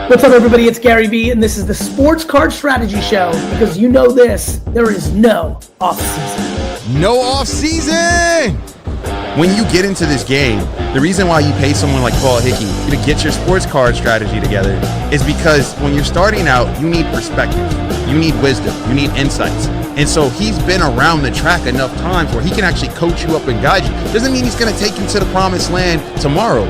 What's up, everybody? It's Gary V, and this is the Sports Card Strategy Show, because you know this, there is no off-season. No off-season! When you get into this game, the reason why you pay someone like Paul Hickey to get your sports card strategy together is because when you're starting out, you need perspective, you need wisdom, you need insights. And so he's been around the track enough times where he can actually coach you up and guide you. Doesn't mean he's going to take you to the promised land tomorrow,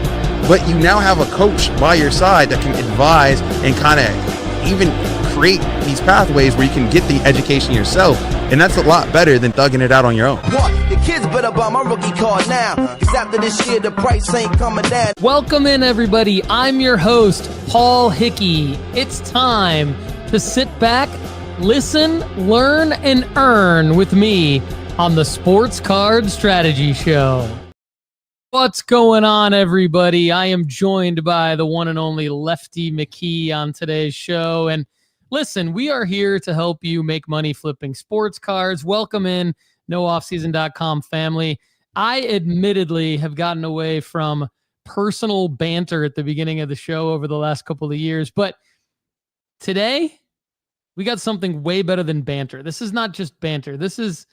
but you now have a coach by your side that can advise and kind of even create these pathways where you can get the education yourself. And that's a lot better than thugging it out on your own. What? The kids better buy my rookie card now, because after this year, the price ain't coming down. Welcome in, everybody. I'm your host, Paul Hickey. It's time to sit back, listen, learn, and earn with me on the Sports Card Strategy Show. What's going on, everybody? I am joined by the one and only Lefty McKee on today's show. And listen, we are here to help you make money flipping sports cards. Welcome in, nooffseason.com family. I admittedly have gotten away from personal banter at the beginning of the show over the last couple of years, but today we got something way better than banter. This is not just banter. This is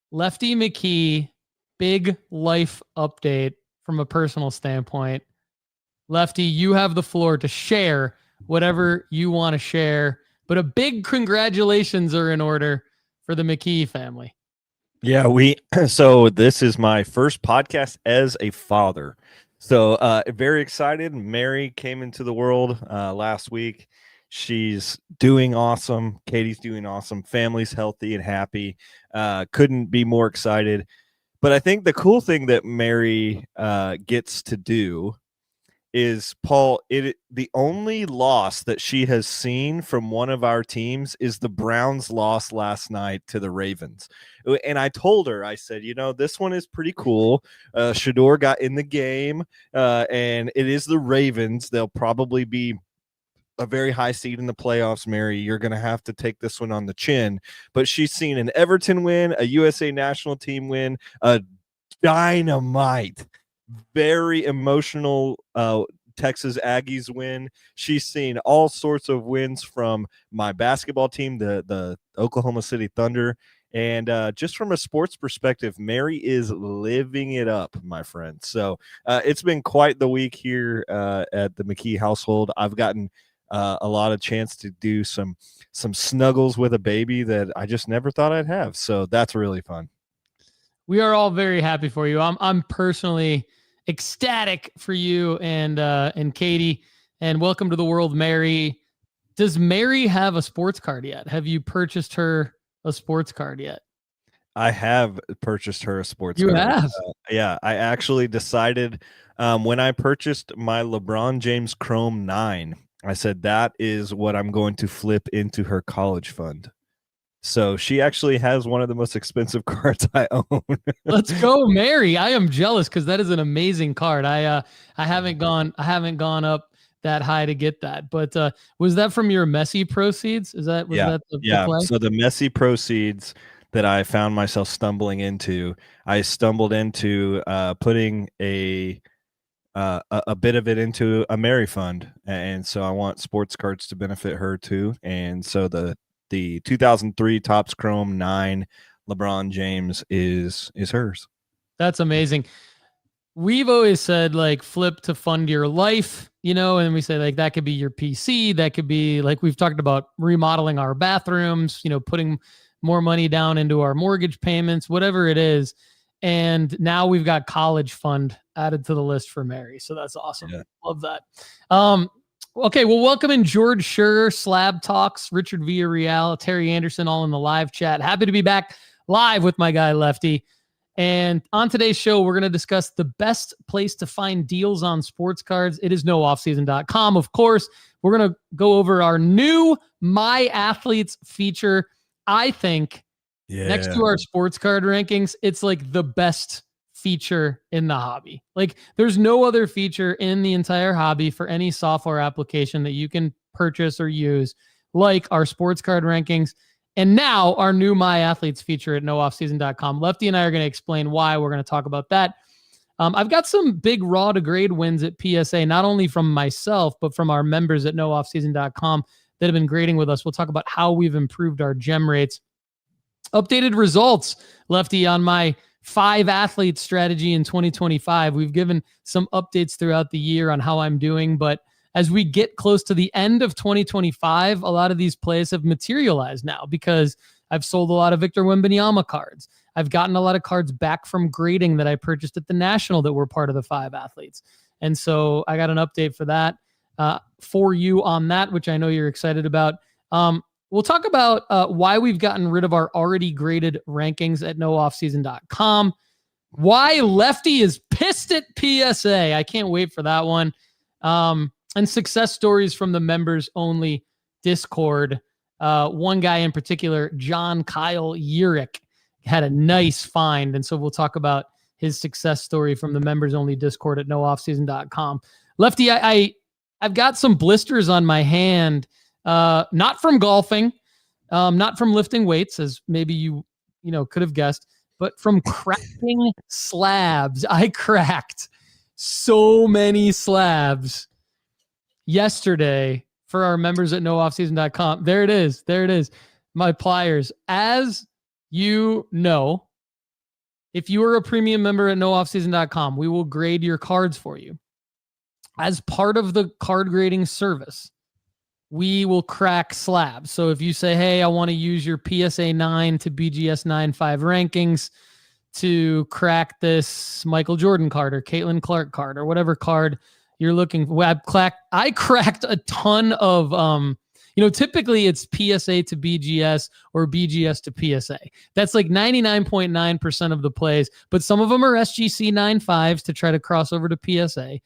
Lefty McKee, big life update from a personal standpoint. Lefty, you have the floor to share whatever you want to share, but a big congratulations are in order for the McKee family. Yeah, so this is my first podcast as a father. So very excited. Mary came into the world last week. She's doing awesome. Katie's doing awesome. Family's healthy and happy. Couldn't be more excited. But I think the cool thing that Mary gets to do is, Paul, the only loss that she has seen from one of our teams is the Browns' loss last night to the Ravens. And I told her, I said, this one is pretty cool. Shador got in the game, and it is the Ravens. They'll probably be a very high seed in the playoffs, Mary. You're going to have to take this one on the chin. But she's seen an Everton win, a USA national team win, a dynamite, very emotional Texas Aggies win. She's seen all sorts of wins from my basketball team, the Oklahoma City Thunder. And just from a sports perspective, Mary is living it up, my friend. So it's been quite the week here at the McKee household. I've gotten a lot of chance to do some snuggles with a baby that I just never thought I'd have. So that's really fun. We are all very happy for you. I'm personally ecstatic for you and Katie, and welcome to the world, Mary. Does Mary have a sports card yet? Have you purchased her a sports card yet? I have purchased her a sports card. You have? Yeah, I actually decided when I purchased my LeBron James Chrome 9, I said that is what I'm going to flip into her college fund. So she actually has one of the most expensive cards I own. Let's go, Mary. I am jealous because that is an amazing card. I haven't gone up that high to get that. But was that from your Messi proceeds? Was that the play? So the Messi proceeds that I found myself stumbling into, I stumbled into putting a bit of it into a Mary fund, and so I want sports cards to benefit her too. And so the 2003 Topps Chrome 9 LeBron James is hers. That's amazing. We've always said flip to fund your life, and we say that could be your PC, that could be we've talked about remodeling our bathrooms, putting more money down into our mortgage payments, whatever it is. And now we've got college fund added to the list for Mary. So that's awesome. Yeah. Love that. Okay. Well, welcome in George Scher, Slab Talks, Richard Villarreal, Terry Anderson, all in the live chat. Happy to be back live with my guy, Lefty. And on today's show, we're going to discuss the best place to find deals on sports cards. It is nooffseason.com. Of course, we're going to go over our new My Athletes feature. I think next to our sports card rankings, it's the best feature in the hobby. There's no other feature in the entire hobby for any software application that you can purchase or use like our sports card rankings. And now our new My Athletes feature at nooffseason.com. Lefty and I are going to explain why. We're going to talk about that. I've got some big raw to grade wins at PSA, not only from myself, but from our members at nooffseason.com that have been grading with us. We'll talk about how we've improved our gem rates. Updated results, Lefty, on my 5 athlete strategy in 2025. We've given some updates throughout the year on how I'm doing, but as we get close to the end of 2025, a lot of these plays have materialized now because I've sold a lot of Victor Wembanyama cards. I've gotten a lot of cards back from grading that I purchased at the National that were part of the 5 athletes. And so I got an update for that for you on that, which I know you're excited about. We'll talk about why we've gotten rid of our already graded rankings at nooffseason.com. Why Lefty is pissed at PSA. I can't wait for that one. And success stories from the members only Discord. One guy in particular, John Kyle Urick, had a nice find. And so we'll talk about his success story from the members only Discord at nooffseason.com. Lefty, I've got some blisters on my hand, not from golfing, not from lifting weights, as maybe you could have guessed, but from cracking slabs. I cracked so many slabs yesterday for our members at nooffseason.com. There it is. My pliers. As you know, if you are a premium member at nooffseason.com, we will grade your cards for you. As part of the card grading service, we will crack slabs. So if you say, hey, I want to use your PSA 9 to BGS 9.5 rankings to crack this Michael Jordan card or Caitlin Clark card or whatever card you're looking for. I cracked a ton of, typically it's PSA to BGS or BGS to PSA. That's like 99.9% of the plays, but some of them are SGC 9.5s to try to cross over to PSA.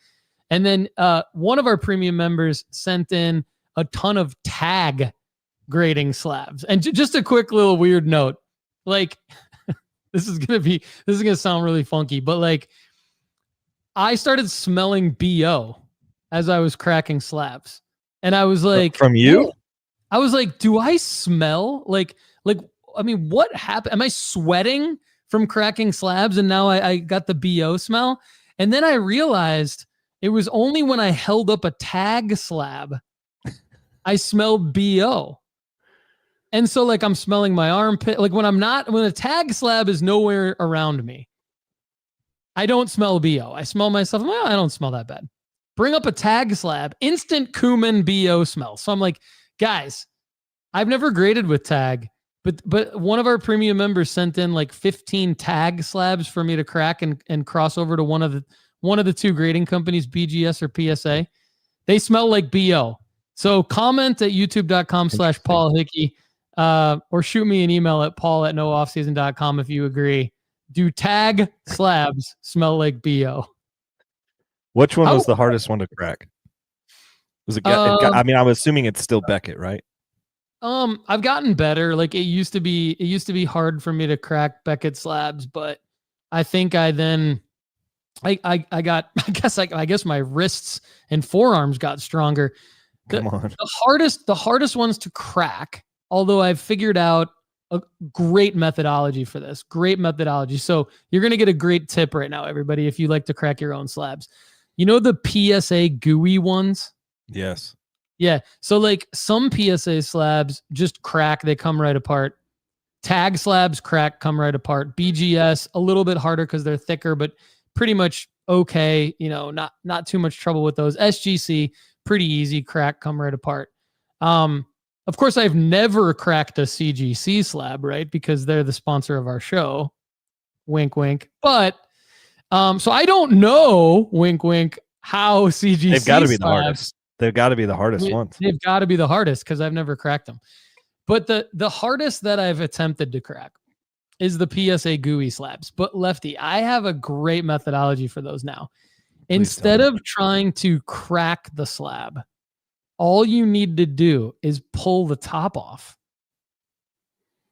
And then one of our premium members sent in a ton of tag grading slabs. And just a quick little weird note, like this is going to sound really funky, but like I started smelling BO as I was cracking slabs. And I was like, from you? oh. I was like, do I smell like, I mean, what happened? Am I sweating from cracking slabs? And now I got the BO smell. And then I realized it was only when I held up a tag slab, I smelled BO. And so like, I'm smelling my armpit. Like when a tag slab is nowhere around me, I don't smell BO. I smell myself. Well, I don't smell that bad. Bring up a tag slab, instant cumin BO smell. So I'm like, guys, I've never graded with tag, but one of our premium members sent in like 15 tag slabs for me to crack and cross over to one of the 2 grading companies, BGS or PSA. They smell like BO. So comment at youtube.com/Paul Hickey, or shoot me an email at paul@nooffseason.com if you agree. Do tag slabs smell like BO? Which one was the hardest one to crack? Was it? I mean, I'm assuming it's still Beckett, right? I've gotten better. Like it used to be hard for me to crack Beckett slabs, but I think I guess my wrists and forearms got stronger. The hardest ones to crack, although I've figured out a great methodology for this. Great methodology. So you're going to get a great tip right now, everybody, if you like to crack your own slabs. You know the PSA gooey ones? Yes. Yeah. So like some PSA slabs just crack, they come right apart. Tag slabs crack, come right apart. BGS, a little bit harder because they're thicker, but pretty much okay. Not too much trouble with those. SGC, pretty easy, crack, come right apart. Of course, I've never cracked a CGC slab, right? Because they're the sponsor of our show. Wink, wink. But so I don't know, wink, wink, how CGC They've got to be the hardest. They've got to be the hardest ones. They've got to be the hardest because I've never cracked them. But the hardest that I've attempted to crack is the PSA gooey slabs. But Lefty, I have a great methodology for those now. Instead of trying to crack the slab, all you need to do is pull the top off.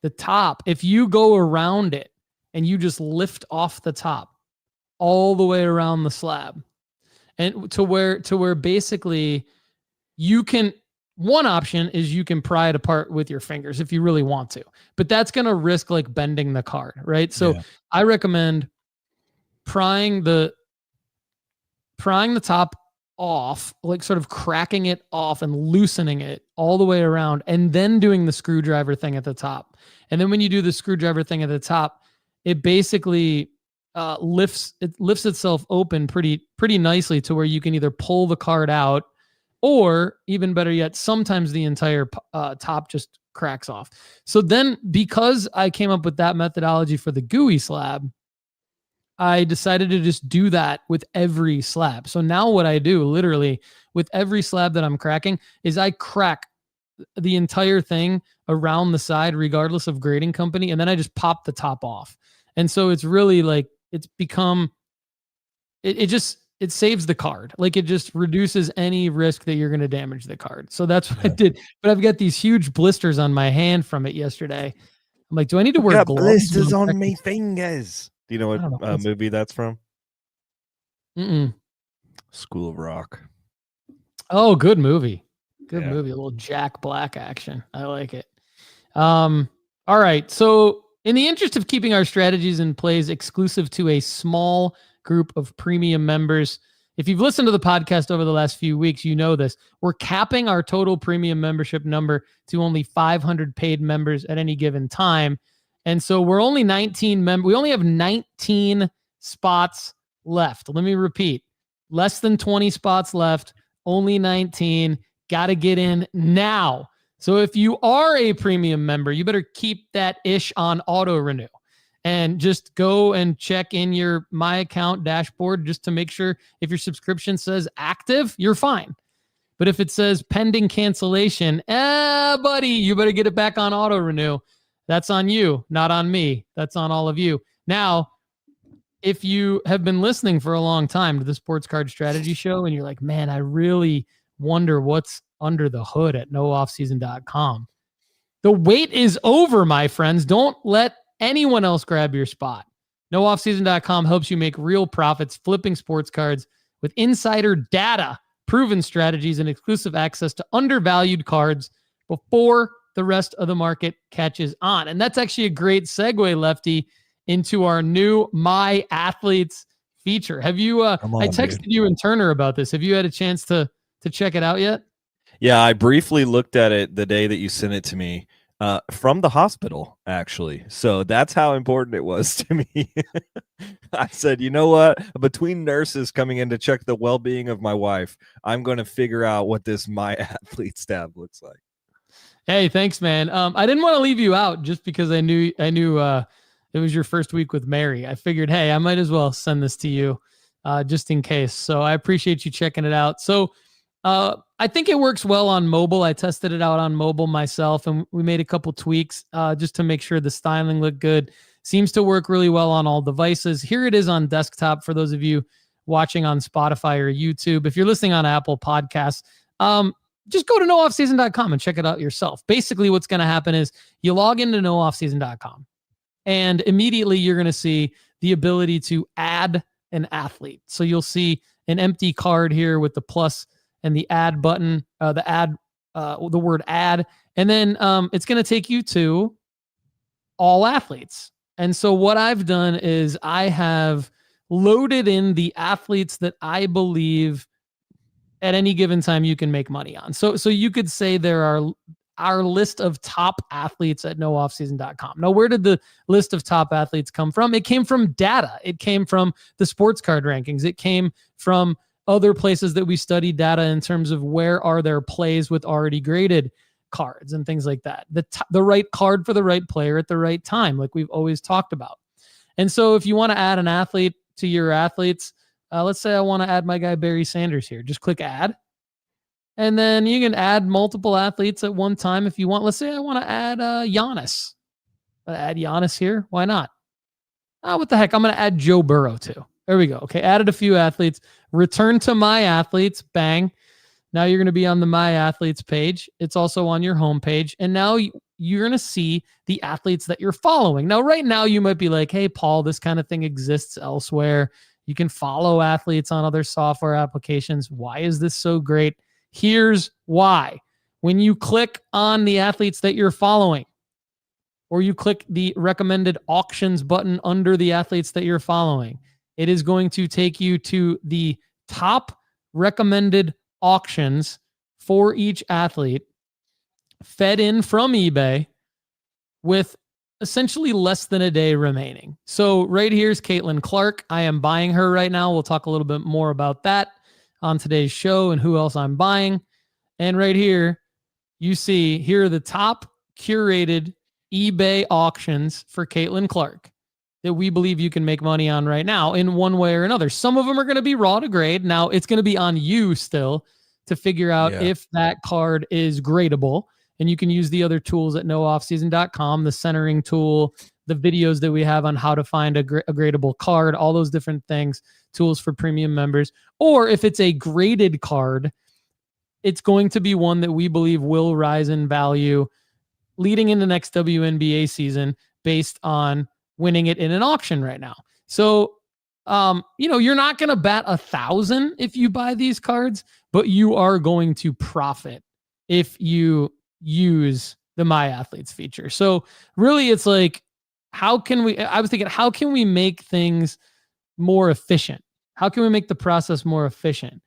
The top, if you go around it and you just lift off the top all the way around the slab, and to where basically you can, one option is you can pry it apart with your fingers if you really want to, but that's going to risk like bending the card, right? So yeah. I recommend prying the prying the top off, like sort of cracking it off and loosening it all the way around, and then doing the screwdriver thing at the top. And then when you do the screwdriver thing at the top, it basically lifts itself open pretty nicely to where you can either pull the card out, or even better yet, sometimes the entire top just cracks off. So then, because I came up with that methodology for the GUI slab, I decided to just do that with every slab. So now what I do literally with every slab that I'm cracking is I crack the entire thing around the side, regardless of grading company. And then I just pop the top off. And so it's really like, it's become, it saves the card. Like, it just reduces any risk that you're going to damage the card. So that's what I did. But I've got these huge blisters on my hand from it yesterday. I'm like, do I need to wear gloves? Blisters on me fingers. Do you know what movie that's from? School of Rock. Oh, good movie. Good movie. A little Jack Black action. I like it. All right. So in the interest of keeping our strategies and plays exclusive to a small group of premium members, if you've listened to the podcast over the last few weeks, you know this. We're capping our total premium membership number to only 500 paid members at any given time. And so we're only 19 members. We only have 19 spots left. Let me repeat. Less than 20 spots left. Only 19. Got to get in now. So if you are a premium member, you better keep that ish on auto renew. And just go and check in your My Account dashboard just to make sure if your subscription says active, you're fine. But if it says pending cancellation, buddy, you better get it back on auto renew. That's on you, not on me. That's on all of you. Now, if you have been listening for a long time to the Sports Card Strategy Show and you're like, man, I really wonder what's under the hood at nooffseason.com. The wait is over, my friends. Don't let anyone else grab your spot. nooffseason.com helps you make real profits flipping sports cards with insider data, proven strategies, and exclusive access to undervalued cards before the rest of the market catches on. And that's actually a great segue, Lefty, into our new My Athletes feature. Have you, I texted you and Turner about this. Have you had a chance to check it out yet? Yeah, I briefly looked at it the day that you sent it to me from the hospital, actually. So that's how important it was to me. I said, you know what? Between nurses coming in to check the well-being of my wife, I'm going to figure out what this My Athletes tab looks like. Hey, thanks, man. I didn't want to leave you out just because I knew it was your first week with Mary. I figured, hey, I might as well send this to you just in case. So I appreciate you checking it out. So I think it works well on mobile. I tested it out on mobile myself, and we made a couple tweaks just to make sure the styling looked good. Seems to work really well on all devices. Here it is on desktop for those of you watching on Spotify or YouTube. If you're listening on Apple Podcasts, just go to nooffseason.com and check it out yourself. Basically, what's going to happen is you log into nooffseason.com, and immediately you're going to see the ability to add an athlete. So you'll see an empty card here with the plus and the add button, the word add, and then it's going to take you to all athletes. And so what I've done is I have loaded in the athletes that I believe at any given time you can make money on. So you could say there are our list of top athletes at nooffseason.com. Now, where did the list of top athletes come from? It came from data. It came from the sports card rankings. It came from other places that we study data in terms of where are their plays with already graded cards and things like that. The right card for the right player at the right time, like we've always talked about. And so if you want to add an athlete to your athletes, let's say I want to add my guy Barry Sanders here. Just click add. And then you can add multiple athletes at one time if you want. Let's say I want to add Giannis. Add Giannis here. Why not? What the heck? I'm going to add Joe Burrow too. There we go. Okay, added a few athletes. Return to My Athletes. Bang. Now you're going to be on the My Athletes page. It's also on your home page. And now you're going to see the athletes that you're following. Now, right now, you might be like, hey, Paul, this kind of thing exists elsewhere. You can follow athletes on other software applications. Why is this so great? Here's why. When you click on the athletes that you're following, or you click the recommended auctions button under the athletes that you're following, it is going to take you to the top recommended auctions for each athlete fed in from eBay with essentially less than a day remaining. So right here's Caitlin Clark. I am buying her right now. We'll talk a little bit more about that on today's show and who else I'm buying. And right here, you see, here are the top curated eBay auctions for Caitlin Clark that we believe you can make money on right now in one way or another. Some of them are going to be raw to grade. Now, it's going to be on you still to figure out if that card is gradable. And you can use the other tools at nooffseason.com, the centering tool, the videos that we have on how to find a gradable card, all those different things, tools for premium members. Or if it's a graded card, it's going to be one that we believe will rise in value leading into next WNBA season based on winning it in an auction right now. So, you're not going to bat 1,000 if you buy these cards, but you are going to profit if you use the My Athletes feature. So really it's like, I was thinking, how can we make things more efficient? How can we make the process more efficient?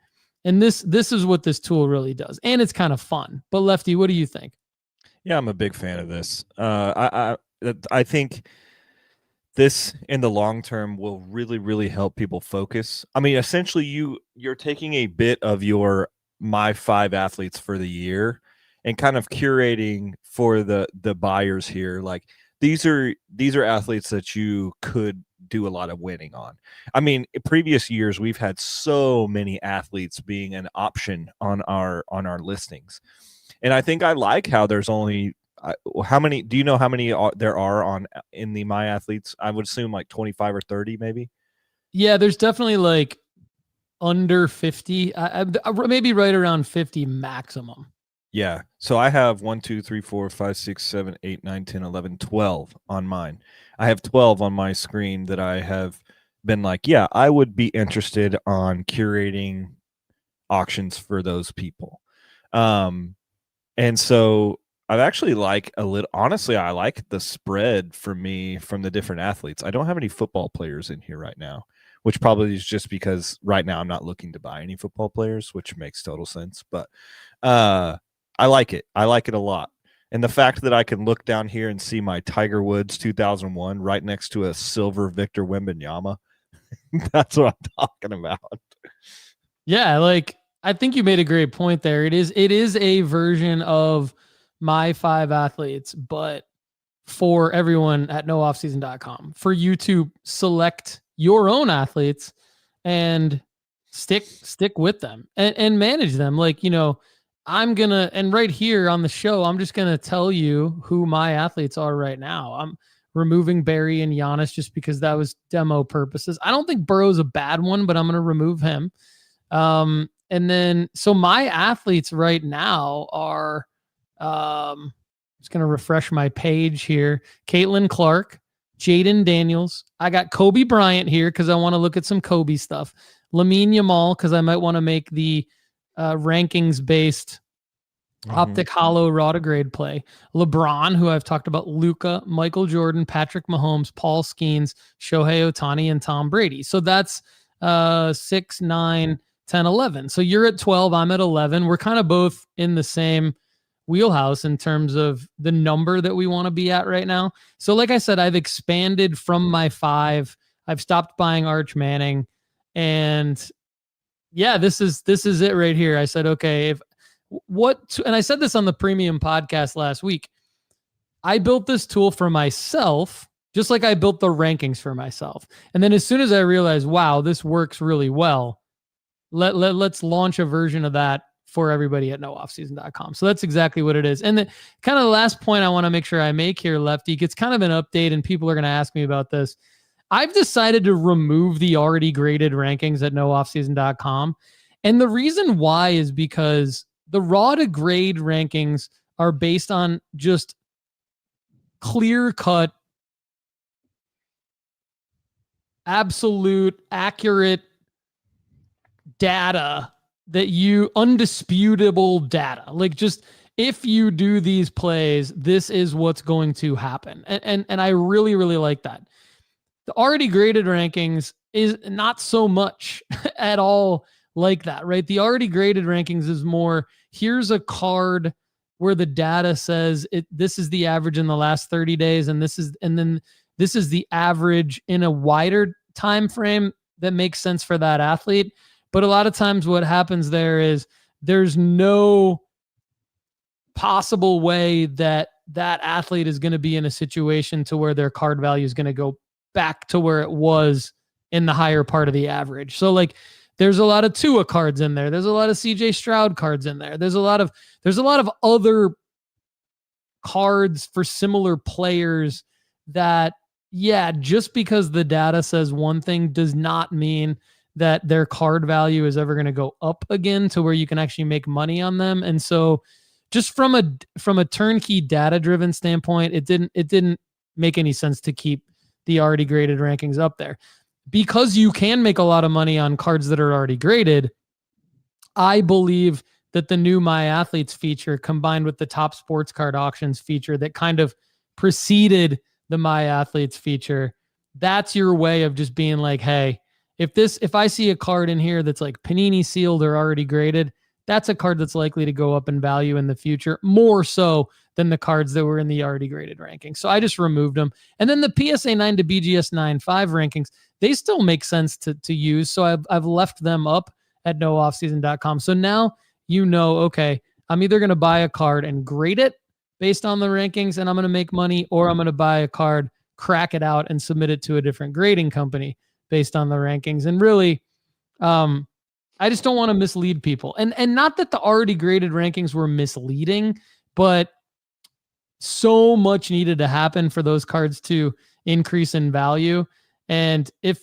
And this is what this tool really does. And it's kind of fun. But Lefty, what do you think? Yeah, I'm a big fan of this. I think this in the long term will really, really help people focus. I mean, essentially you're taking a bit of your My 5 athletes for the year and kind of curating for the buyers here. Like these are athletes that you could do a lot of winning on. I mean, in previous years, we've had so many athletes being an option on our listings. And I think I like how there's only how many, do you know how many there are in the My Athletes? I would assume like 25 or 30 maybe. Yeah, there's definitely like under 50, maybe right around 50 maximum. Yeah. So I have 1, 2, 3, 4, 5, 6, 7, 8, 9, 10, 11, 12 on mine. I have 12 on my screen that I have been like, yeah, I would be interested on curating auctions for those people. And so I've actually honestly, I like the spread for me from the different athletes. I don't have any football players in here right now, which probably is just because right now I'm not looking to buy any football players, which makes total sense. But I like it. I like it a lot. And the fact that I can look down here and see my Tiger Woods 2001 right next to a silver Victor Wembanyama, that's what I'm talking about. Yeah, like I think you made a great point there. It is a version of My 5 Athletes, but for everyone at nooffseason.com, for you to select your own athletes and stick with them and manage them. Like, and right here on the show, I'm just going to tell you who my athletes are right now. I'm removing Barry and Giannis just because that was demo purposes. I don't think Burrow's a bad one, but I'm going to remove him. And then, so my athletes right now are, just going to refresh my page here. Caitlin Clark, Jaden Daniels. I got Kobe Bryant here because I want to look at some Kobe stuff. Lamine Yamal because I might want to make the rankings-based optic hollow raw to grade play. LeBron, who I've talked about, Luka, Michael Jordan, Patrick Mahomes, Paul Skeens, Shohei Ohtani, and Tom Brady. So that's 6, 9, 10, 11. So you're at 12, I'm at 11. We're kind of both in the same wheelhouse in terms of the number that we want to be at right now. So like I said, I've expanded from my 5. I've stopped buying Arch Manning, and yeah, this is it right here. I said, okay, and I said this on the premium podcast last week. I built this tool for myself, just like I built the rankings for myself. And then as soon as I realized, wow, this works really well, let's launch a version of that for everybody at nooffseason.com. So that's exactly what it is. And the kind of the last point I want to make sure I make here, Lefty, it's kind of an update and people are going to ask me about this. I've decided to remove the already graded rankings at nooffseason.com. And the reason why is because the raw to grade rankings are based on just clear-cut, absolute, accurate data undisputable data. Like, just if you do these plays, this is what's going to happen. And I really, really like that. The already graded rankings is not so much at all like that, right? The already graded rankings is more, here's a card where the data says this is the average in the last 30 days, and then this is the average in a wider time frame that makes sense for that athlete. But a lot of times what happens there is there's no possible way that athlete is going to be in a situation to where their card value is going to go back to where it was in the higher part of the average. So like there's a lot of Tua cards in there. There's a lot of CJ Stroud cards in there. There's a lot of other cards for similar players that, yeah, just because the data says one thing does not mean that their card value is ever going to go up again to where you can actually make money on them. And so just from a turnkey data driven standpoint, it didn't make any sense to keep the already graded rankings up there. Because you can make a lot of money on cards that are already graded, I believe that the new My Athletes feature combined with the top sports card auctions feature that kind of preceded the My Athletes feature, that's your way of just being like, hey, if I see a card in here that's like Panini sealed or already graded, that's a card that's likely to go up in value in the future, more so than the cards that were in the already graded rankings. So I just removed them. And then the PSA 9 to BGS 9.5 rankings, they still make sense to use. So I've left them up at nooffseason.com. So now you know, okay, I'm either going to buy a card and grade it based on the rankings and I'm going to make money, or I'm going to buy a card, crack it out, and submit it to a different grading company based on the rankings. And really, I just don't want to mislead people. And not that the already graded rankings were misleading, but so much needed to happen for those cards to increase in value. And if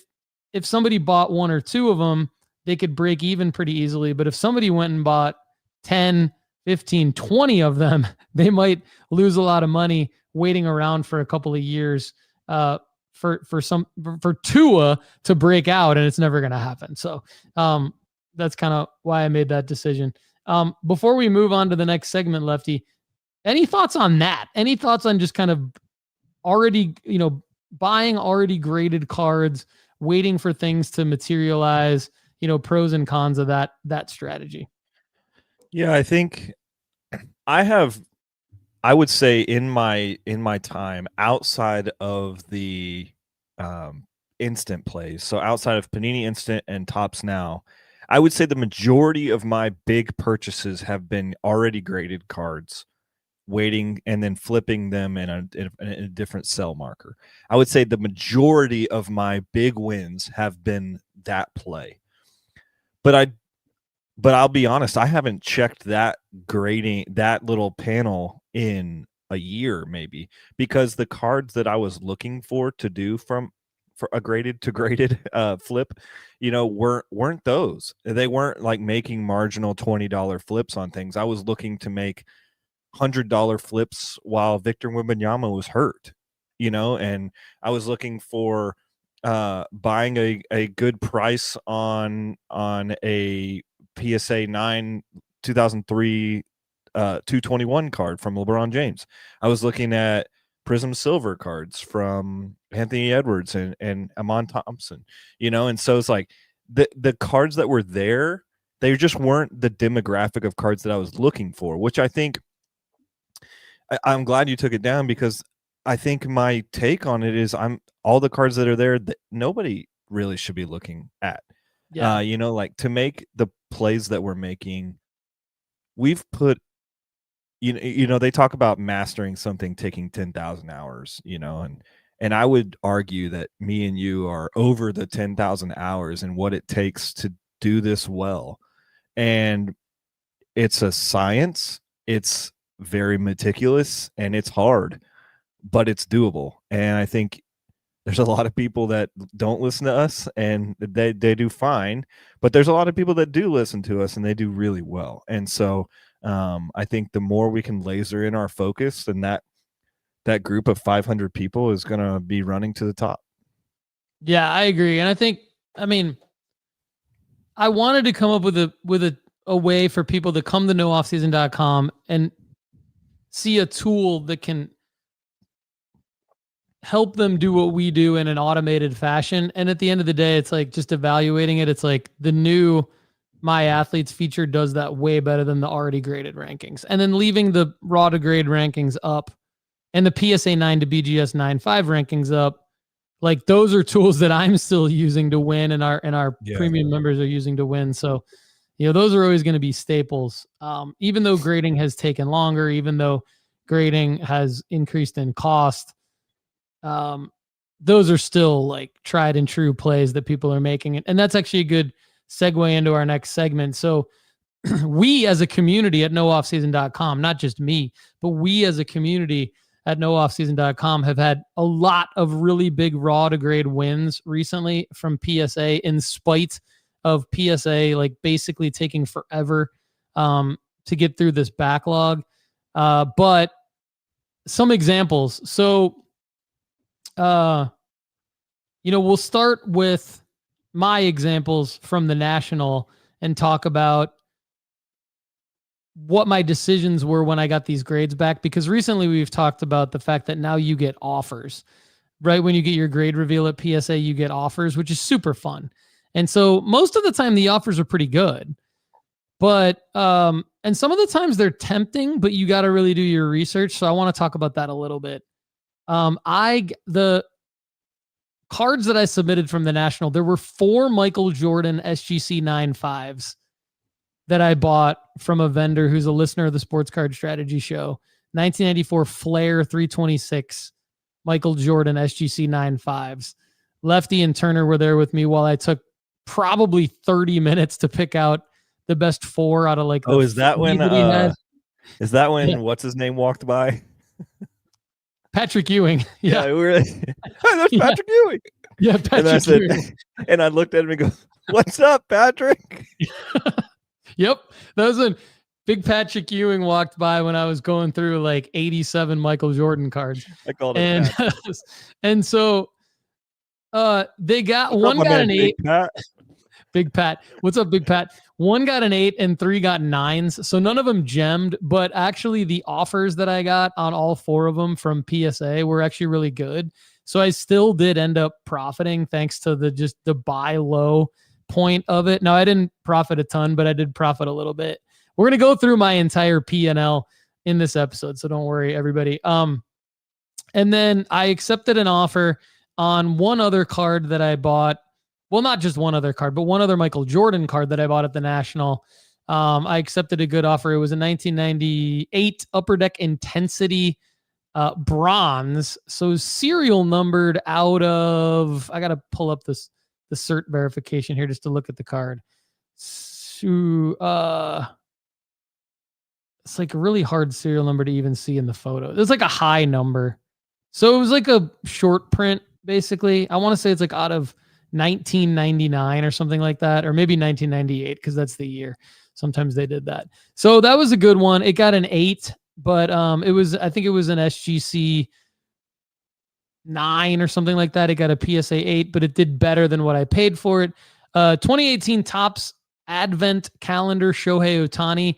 somebody bought one or two of them, they could break even pretty easily. But if somebody went and bought 10, 15, 20 of them, they might lose a lot of money waiting around for a couple of years for Tua to break out, and it's never going to happen. So that's kind of why I made that decision. Before we move on to the next segment, Lefty, any thoughts on that? Any thoughts on just kind of already, buying already graded cards, waiting for things to materialize, pros and cons of that strategy? Yeah, I think I would say in my time outside of the instant plays, so outside of Panini Instant and Topps Now, I would say the majority of my big purchases have been already graded cards, waiting and then flipping them in a different sell marker. I would say the majority of my big wins have been that play. But I'll be honest, I haven't checked that grading, that little panel in a year maybe, because the cards that I was looking for to do for a graded to graded flip, weren't those. They weren't like making marginal $20 flips on things. I was looking to make $100 flips while Victor Wembanyama was hurt, and I was looking for buying a good price on a PSA 9 2003 221 card from LeBron James. I was looking at Prism Silver cards from Anthony Edwards and Amon Thompson, and so it's like the cards that were there, they just weren't the demographic of cards that I was looking for, which I think I'm glad you took it down, because I think my take on it is all the cards that are there that nobody really should be looking at. Yeah. Like to make the plays that we're making, we've put, they talk about mastering something taking 10,000 hours, and I would argue that me and you are over the 10,000 hours and what it takes to do this well. And it's a science. It's very meticulous and it's hard, but it's doable. And I think there's a lot of people that don't listen to us and they do fine, but there's a lot of people that do listen to us and they do really well. And so I think the more we can laser in our focus, and that group of 500 people is going to be running to the top. Yeah, I agree. And I think, I wanted to come up with a way for people to come to nooffseason.com and see a tool that can help them do what we do in an automated fashion. And at the end of the day, it's like just evaluating it. It's like the new My Athletes feature does that way better than the already graded rankings. And then leaving the raw to grade rankings up and the PSA 9 to BGS 9.5 rankings up, like those are tools that I'm still using to win and our premium members are using to win. So, those are always going to be staples. Even though grading has taken longer, even though grading has increased in cost, those are still like tried and true plays that people are making. And that's actually a good segue into our next segment. So we as a community at nooffseason.com, not just me, but we as a community at nooffseason.com have had a lot of really big raw to grade wins recently from PSA, in spite of PSA like basically taking forever to get through this backlog. But some examples. So, we'll start with my examples from the National and talk about what my decisions were when I got these grades back, because recently we've talked about the fact that now you get offers, right? When you get your grade reveal at PSA, you get offers, which is super fun. And so most of the time the offers are pretty good, but, and some of the times they're tempting, but you got to really do your research. So I want to talk about that a little bit. The cards that I submitted from the National, there were 4 Michael Jordan SGC 9.5s that I bought from a vendor who's a listener of the Sports Card Strategy Show. 1994 Flair 326 Michael Jordan SGC 9.5s. Lefty and Turner were there with me while I took probably 30 minutes to pick out the best 4 out of like. Is that when what's his name walked by? Patrick Ewing. Yeah, we were. That's Patrick Ewing. Yeah, Patrick Ewing. And I looked at him and go, "What's up, Patrick?" Yep, that was when big Patrick Ewing walked by when I was going through like 87 Michael Jordan cards. I called him. And so, they got one got an 8. Big Pat. What's up, Big Pat? 1 got an 8 and 3 got 9s. So none of them gemmed, but actually the offers that I got on all 4 of them from PSA were actually really good. So I still did end up profiting thanks to the buy low point of it. Now I didn't profit a ton, but I did profit a little bit. We're going to go through my entire P&L in this episode. So don't worry, everybody. And then I accepted an offer on one other card that I bought. Well, not just one other card, but one other Michael Jordan card that I bought at the National. I accepted a good offer. It was a 1998 Upper Deck Intensity bronze. So serial numbered out of, I got to pull up the cert verification here just to look at the card. So, it's like a really hard serial number to even see in the photo. It's like a high number. So it was like a short print, basically. I want to say it's like out of 1999 or something like that, or maybe 1998, because that's the year. Sometimes they did that. So that was a good one. It got an 8, but I think it was an SGC 9 or something like that. It got a PSA 8, but it did better than what I paid for it. 2018 Topps Advent Calendar Shohei Ohtani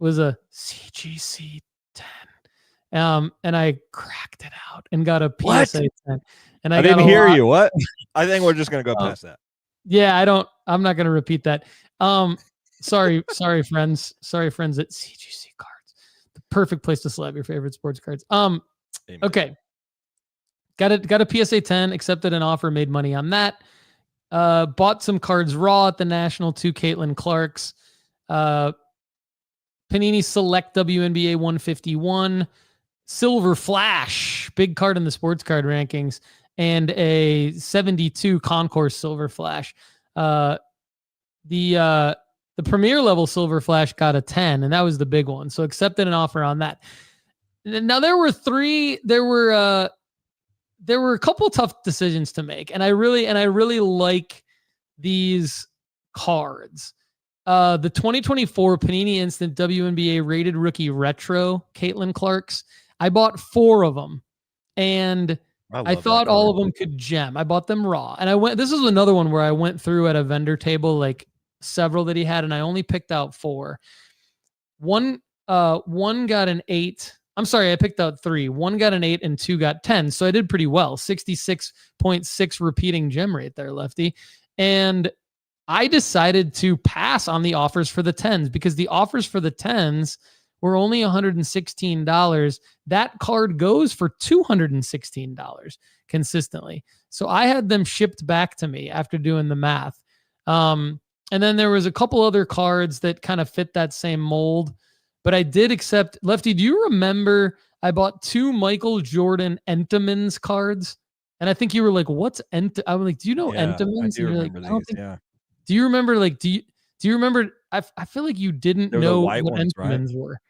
was a CGC 10. And I cracked it out and got a PSA 10. And I didn't hear you. What? I think we're just going to go past that. Yeah, I'm not going to repeat that. Sorry, friends. Sorry, friends at CGC Cards. The perfect place to slab your favorite sports cards. Okay. Got a PSA 10, accepted an offer, made money on that. Bought some cards raw at the National, 2 Caitlin Clarks. Panini Select WNBA 151. Silver Flash, big card in the sports card rankings, and a 72 Concourse Silver Flash. The premier level Silver Flash got a 10, and that was the big one. So accepted an offer on that. Now there were a couple tough decisions to make, and I really like these cards. The 2024 Panini Instant WNBA Rated Rookie Retro Caitlin Clarks. I bought 4 of them, and I thought all of them could gem. I bought them raw, and this is another one where I went through at a vendor table, like several that he had, and I only picked out 4. One got an 8. I'm sorry, I picked out 3. 1 got an 8 and 2 got 10. So I did pretty well. 66.6 repeating gem rate there, Lefty. And I decided to pass on the offers for the 10s because the offers for the 10s were only $116. That card goes for $216 consistently. So I had them shipped back to me after doing the math. And then there was a couple other cards that kind of fit that same mold, but I did accept. Lefty, do you remember I bought 2 Michael Jordan Entenmann's cards? And I think you were like, "What's I was like, "Do you know Entenmann's?" I do and you're remember like, these. Yeah. Do you remember? Like, do you remember? I feel like you didn't They're the know white what ones, right? Entenmann's were.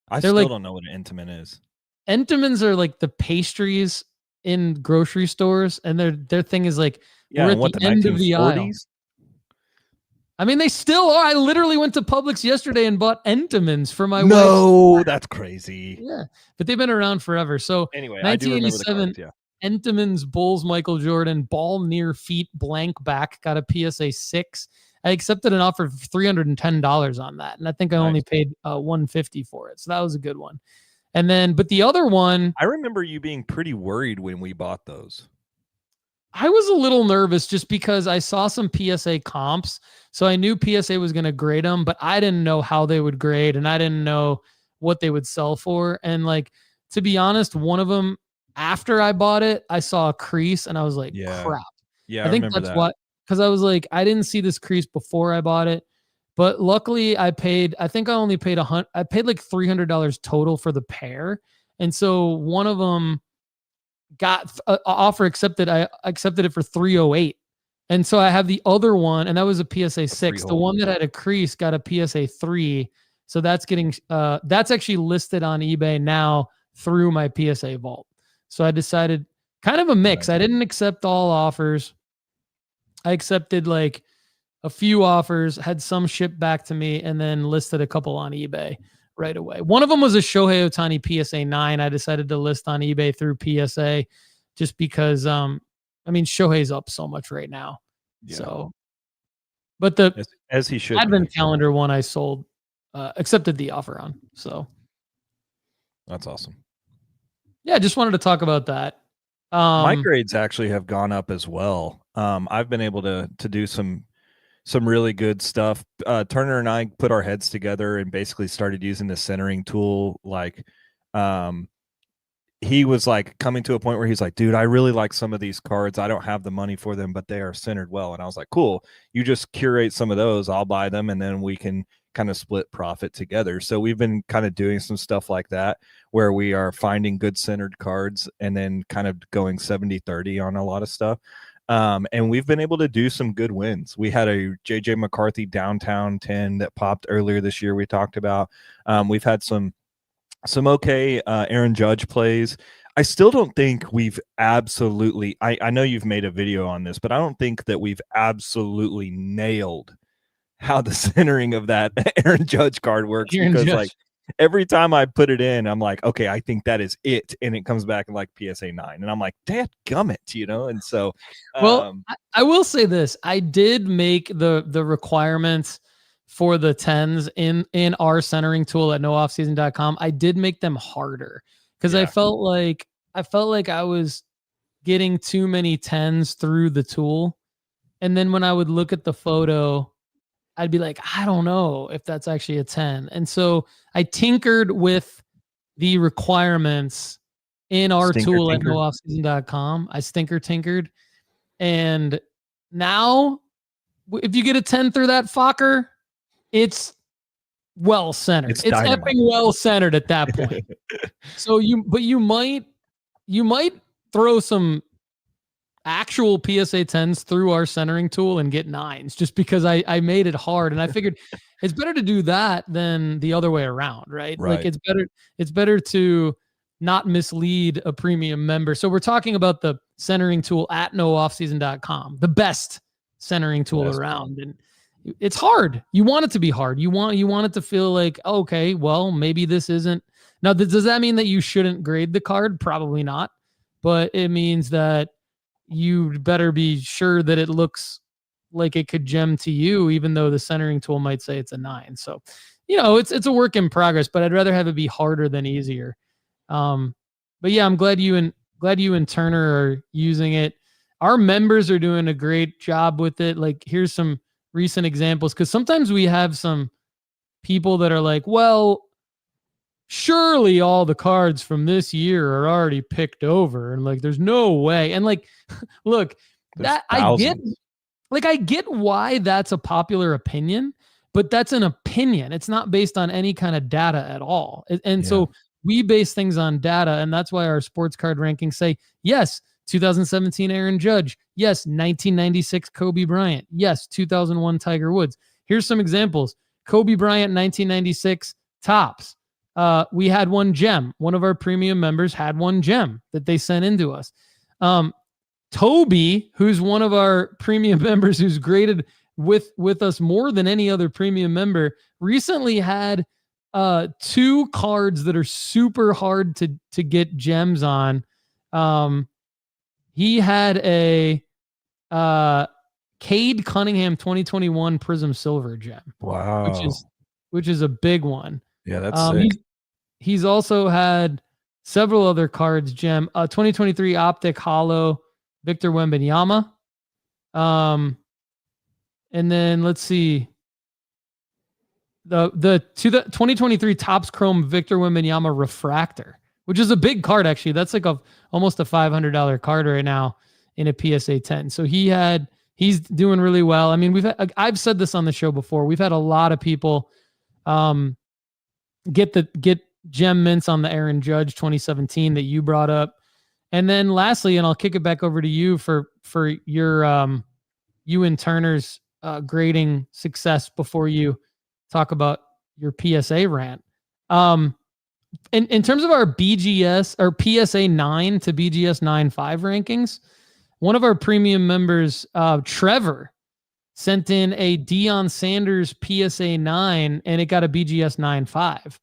I They're still like don't know what an Entenmann is. Entenmann's are like the pastries in grocery stores, and their thing is like Yeah, we're and at what, the the end of the aisle. 1940s? I mean, they still are. I literally went to Publix yesterday and bought Entenmann's for my wife. No, that's crazy. Yeah, but they've been around forever. So Anyway, I do remember the 1987 cards, yeah. Entenmann's Bulls Michael Jordan ball near feet blank back got a PSA 6. I accepted an offer of $310 on that, and I think I only paid $150 for it. So that was a good one. And then, but the other one, I remember you being pretty worried when we bought those. I was a little nervous just because I saw some PSA comps. So I knew PSA was going to grade them, but I didn't know how they would grade and I didn't know what they would sell for. And like, to be honest, one of them, after I bought it, I saw a crease and I was like, crap. Yeah, I think that's what, because I was like, I didn't see this crease before I bought it. But luckily I think I only paid I paid like $300 total for the pair. And so one of them got an offer accepted. I accepted it for $308. And so I have the other one, and that was a PSA 6. The one that had a crease got a PSA 3. So that's that's actually listed on eBay now through my PSA vault. So I decided kind of a mix. I didn't accept all offers. I accepted like a few offers, had some shipped back to me, and then listed a couple on eBay right away. One of them was a Shohei Ohtani PSA 9. I decided to list on eBay through PSA just because, Shohei's up so much right now. Yeah. So, but as he should Advent calendar one I sold, accepted the offer on. So that's awesome. Yeah, just wanted to talk about that. My grades actually have gone up as well. I've been able to do some really good stuff. Turner and I put our heads together and basically started using the centering tool. Like, he was like coming to a point where he's like, dude, I really like some of these cards. I don't have the money for them, but they are centered well. And I was like, cool, you just curate some of those. I'll buy them. And then we can kind of split profit together. So we've been kind of doing some stuff like that where we are finding good centered cards and then kind of going 70-30 on a lot of stuff. And we've been able to do some good wins. We had a JJ McCarthy downtown 10 that popped earlier this year. We talked about, we've had some okay Aaron Judge plays. I still don't think we've absolutely, I know you've made a video on this, but I don't think that we've absolutely nailed how the centering of that Aaron Judge card works. Because like every time I put it in, I'm like, okay, I think that is it. And it comes back in like PSA 9. And I'm like, dadgummit, you know? And so, well, I will say this. I did make the requirements for the 10s in our centering tool at nooffseason.com. I did make them harder because I felt like I was getting too many 10s through the tool. And then when I would look at the photo, I'd be like, I don't know if that's actually a 10. And so I tinkered with the requirements in our tool at nooffseason.com. I tinkered. And now if you get a 10 through that fucker, it's well centered. It's effing well centered at that point. So you might throw some actual PSA 10s through our centering tool and get 9s just because I made it hard. And I figured it's better to do that than the other way around, right? Like it's better to not mislead a premium member. So we're talking about the centering tool at nooffseason.com, the best centering tool around. And it's hard. You want it to be hard. You want it to feel like, okay, well, maybe this isn't. Now, does that mean that you shouldn't grade the card? Probably not. But it means that you better be sure that it looks like it could gem to you, even though the centering tool might say it's a 9. So, it's a work in progress, but I'd rather have it be harder than easier. But yeah, I'm glad you and Turner are using it. Our members are doing a great job with it. Like, here's some recent examples, because sometimes we have some people that are like, well, surely all the cards from this year are already picked over, and like there's no way. And like, look, There's that thousands. I get why that's a popular opinion, but that's an opinion. It's not based on any kind of data at all. And so we base things on data, and that's why our sports card rankings say, yes, 2017 Aaron Judge, yes, 1996 Kobe Bryant, yes, 2001 Tiger Woods. Here's some examples. Kobe Bryant, 1996 tops. We had one gem. One of our premium members had one gem that they sent into us. Toby, who's one of our premium members who's graded with us more than any other premium member, recently had 2 cards that are super hard to get gems on. He had a Cade Cunningham 2021 Prism Silver gem. Wow. Which is a big one. Yeah, that's sick. He's also had several other cards gem. 2023 Optic Hollow Victor Wembanyama. And then let's see. The 2023 Topps Chrome Victor Wembanyama Refractor, which is a big card actually. That's like almost a $500 card right now in a PSA 10. So he's doing really well. I mean, I've said this on the show before. We've had a lot of people get gem mints on the Aaron Judge 2017 that you brought up. And then lastly, and I'll kick it back over to you for your you and Turner's grading success before you talk about your PSA rant. In terms of our BGS or PSA 9 to BGS 9.5 rankings, one of our premium members, Trevor, sent in a Deion Sanders PSA 9, and it got a BGS 9.5.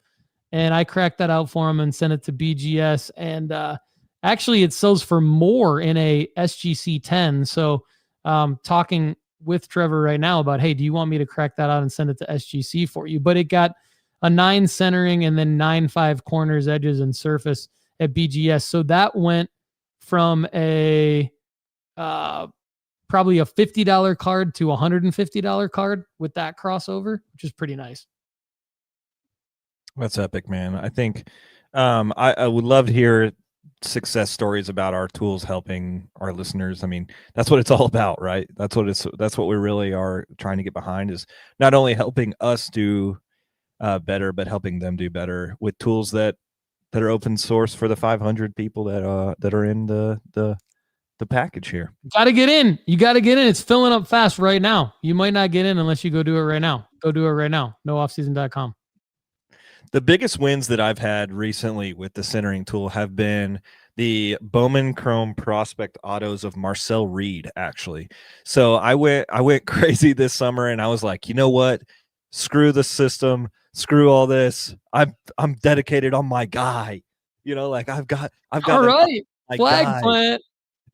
And I cracked that out for him and sent it to BGS. And actually, it sells for more in a SGC 10. So talking with Trevor right now about, hey, do you want me to crack that out and send it to SGC for you? But it got a 9 centering and then 9.5 corners, edges, and surface at BGS. So that went from a probably a $50 card to a $150 card with that crossover, which is pretty nice. That's epic, man. I think I would love to hear success stories about our tools helping our listeners. I mean, that's what it's all about, right? That's what we really are trying to get behind, is not only helping us do better, but helping them do better with tools that are open source for the 500 people that are in the package here. You got to get in. It's filling up fast right now. You might not get in unless you go do it right now. Go do it right now. NoOffseason.com. The biggest wins that I've had recently with the centering tool have been the Bowman Chrome Prospect Autos of Marcel Reed, actually. So I went crazy this summer, and I was like, you know what? Screw the system. Screw all this. I'm dedicated on my guy. You know, like I've got all right. Flag plant.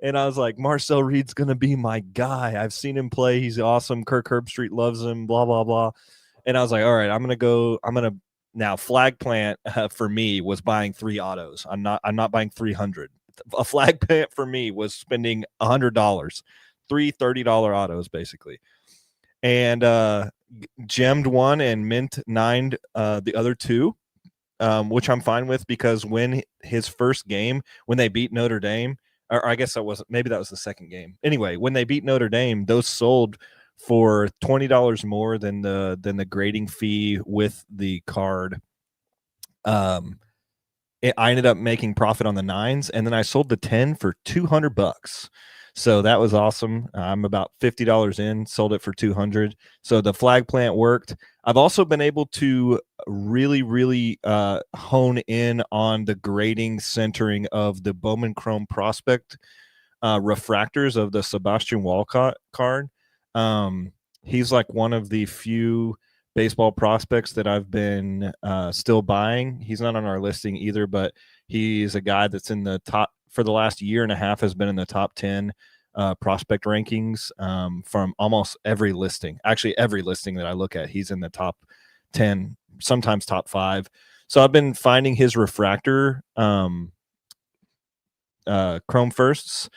And I was like, Marcel Reed's gonna be my guy. I've seen him play. He's awesome. Kirk Herbstreit loves him. Blah blah blah. And I was like, all right, I'm gonna now flag plant for me was buying 3 autos. I'm not buying 300. A flag plant for me was spending $100, 3 $30 autos basically, and gemmed 1 and mint 9 the other 2, which I'm fine with, because when his first game, when they beat Notre Dame. Or I guess maybe that was the second game. Anyway, when they beat Notre Dame, those sold for $20 more than the grading fee with the card. I ended up making profit on the 9s, and then I sold the 10 for $200. So that was awesome. I'm about $50 in, sold it for $200. So the flag plant worked. I've also been able to really, really hone in on the grading centering of the Bowman Chrome Prospect refractors of the Sebastian Walcott card. He's like one of the few baseball prospects that I've been still buying. He's not on our listing either, but he's a guy that's in the top for the last year and a half, has been in the top 10 prospect rankings from almost every listing. Actually, every listing that I look at, he's in the top 10, sometimes top 5. So I've been finding his refractor chrome firsts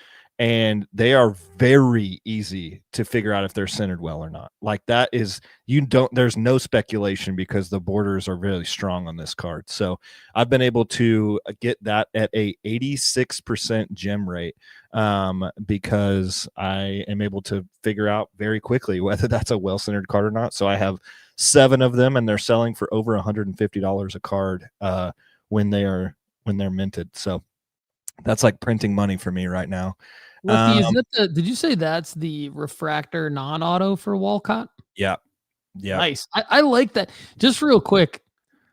and they are very easy to figure out if they're centered well or not. Like that is, there's no speculation because the borders are really strong on this card. So I've been able to get that at a 86% gem rate because I am able to figure out very quickly whether that's a well-centered card or not. So I have 7 of them, and they're selling for over $150 a card when they're minted. So that's like printing money for me right now. Lefty, is that did you say that's the refractor non-auto for Walcott? Yeah. Nice. I like that. Just real quick,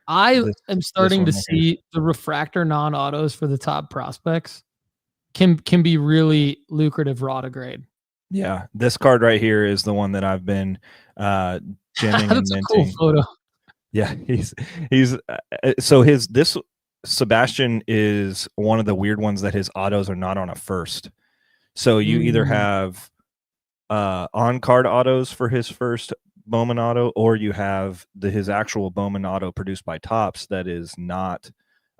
I am starting to see the refractor non-autos for the top prospects can be really lucrative raw to grade. Yeah, this card right here is the one that I've been gemming and That's minting. a cool photo. Yeah, he's so this Sebastian is one of the weird ones that his autos are not on a first. So you either have on card autos for his first Bowman auto, or you have his actual Bowman auto produced by Topps that is not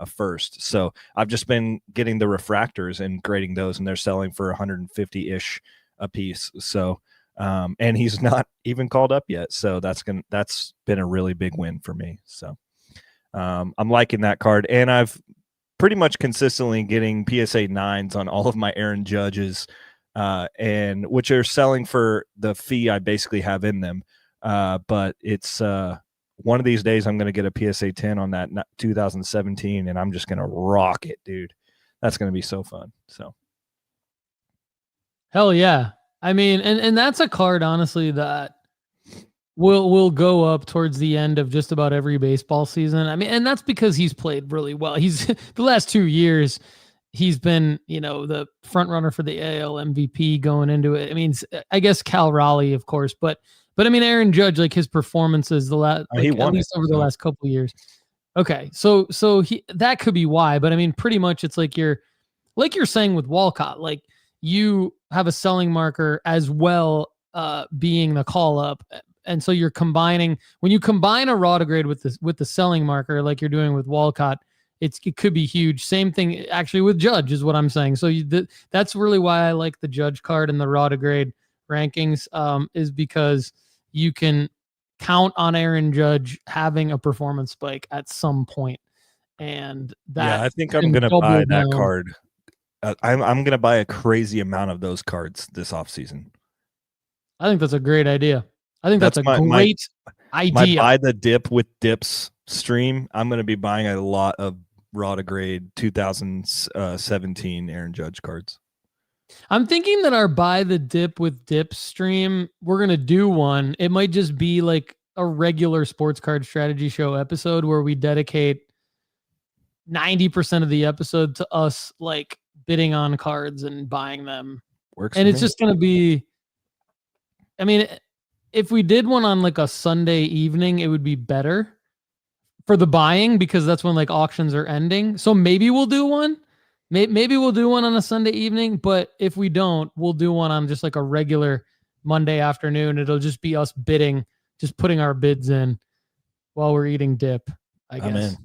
a first. So I've just been getting the refractors and grading those, and they're selling for 150-ish a piece. So and he's not even called up yet. So that's been a really big win for me. So I'm liking that card, and I've pretty much consistently getting PSA 9s on all of my Aaron Judges, and which are selling for the fee I basically have in them. But it's one of these days I'm going to get a PSA 10 on that 2017, and I'm just going to rock it, dude. That's going to be so fun. So, hell yeah. I mean, and that's a card, honestly, that will go up towards the end of just about every baseball season. I mean, and that's because he's played really well. He's the last 2 years, he's been, the front runner for the AL MVP going into it. I mean, I guess Cal Raleigh, of course, but I mean, Aaron Judge, like his performances at least over the last couple of years. Okay, so that could be why, but I mean, pretty much it's like you're saying with Walcott, like you have a selling marker as well, being the call up. And so you're when you combine a raw to grade with the selling marker, like you're doing with Walcott, it could be huge. Same thing actually with Judge is what I'm saying. So that's really why I like the Judge card and the raw to grade rankings, is because you can count on Aaron Judge having a performance spike at some point. And that, I think I'm going to buy that card. I'm going to buy a crazy amount of those cards this offseason. I think that's a great idea. I think that's a great idea. My buy the dip with dips stream, I'm going to be buying a lot of raw to grade 2017 Aaron Judge cards. I'm thinking that our buy the dip with dip stream, we're going to do one. It might just be like a regular sports card strategy show episode where we dedicate 90% of the episode to us like bidding on cards and buying them. Works. And it's just going to be, I mean, if we did one on like a Sunday evening, it would be better for the buying because that's when like auctions are ending. So maybe we'll do one. Maybe we'll do one on a Sunday evening, but if we don't, we'll do one on just like a regular Monday afternoon. It'll just be us bidding, just putting our bids in while we're eating dip, I guess. I'm in.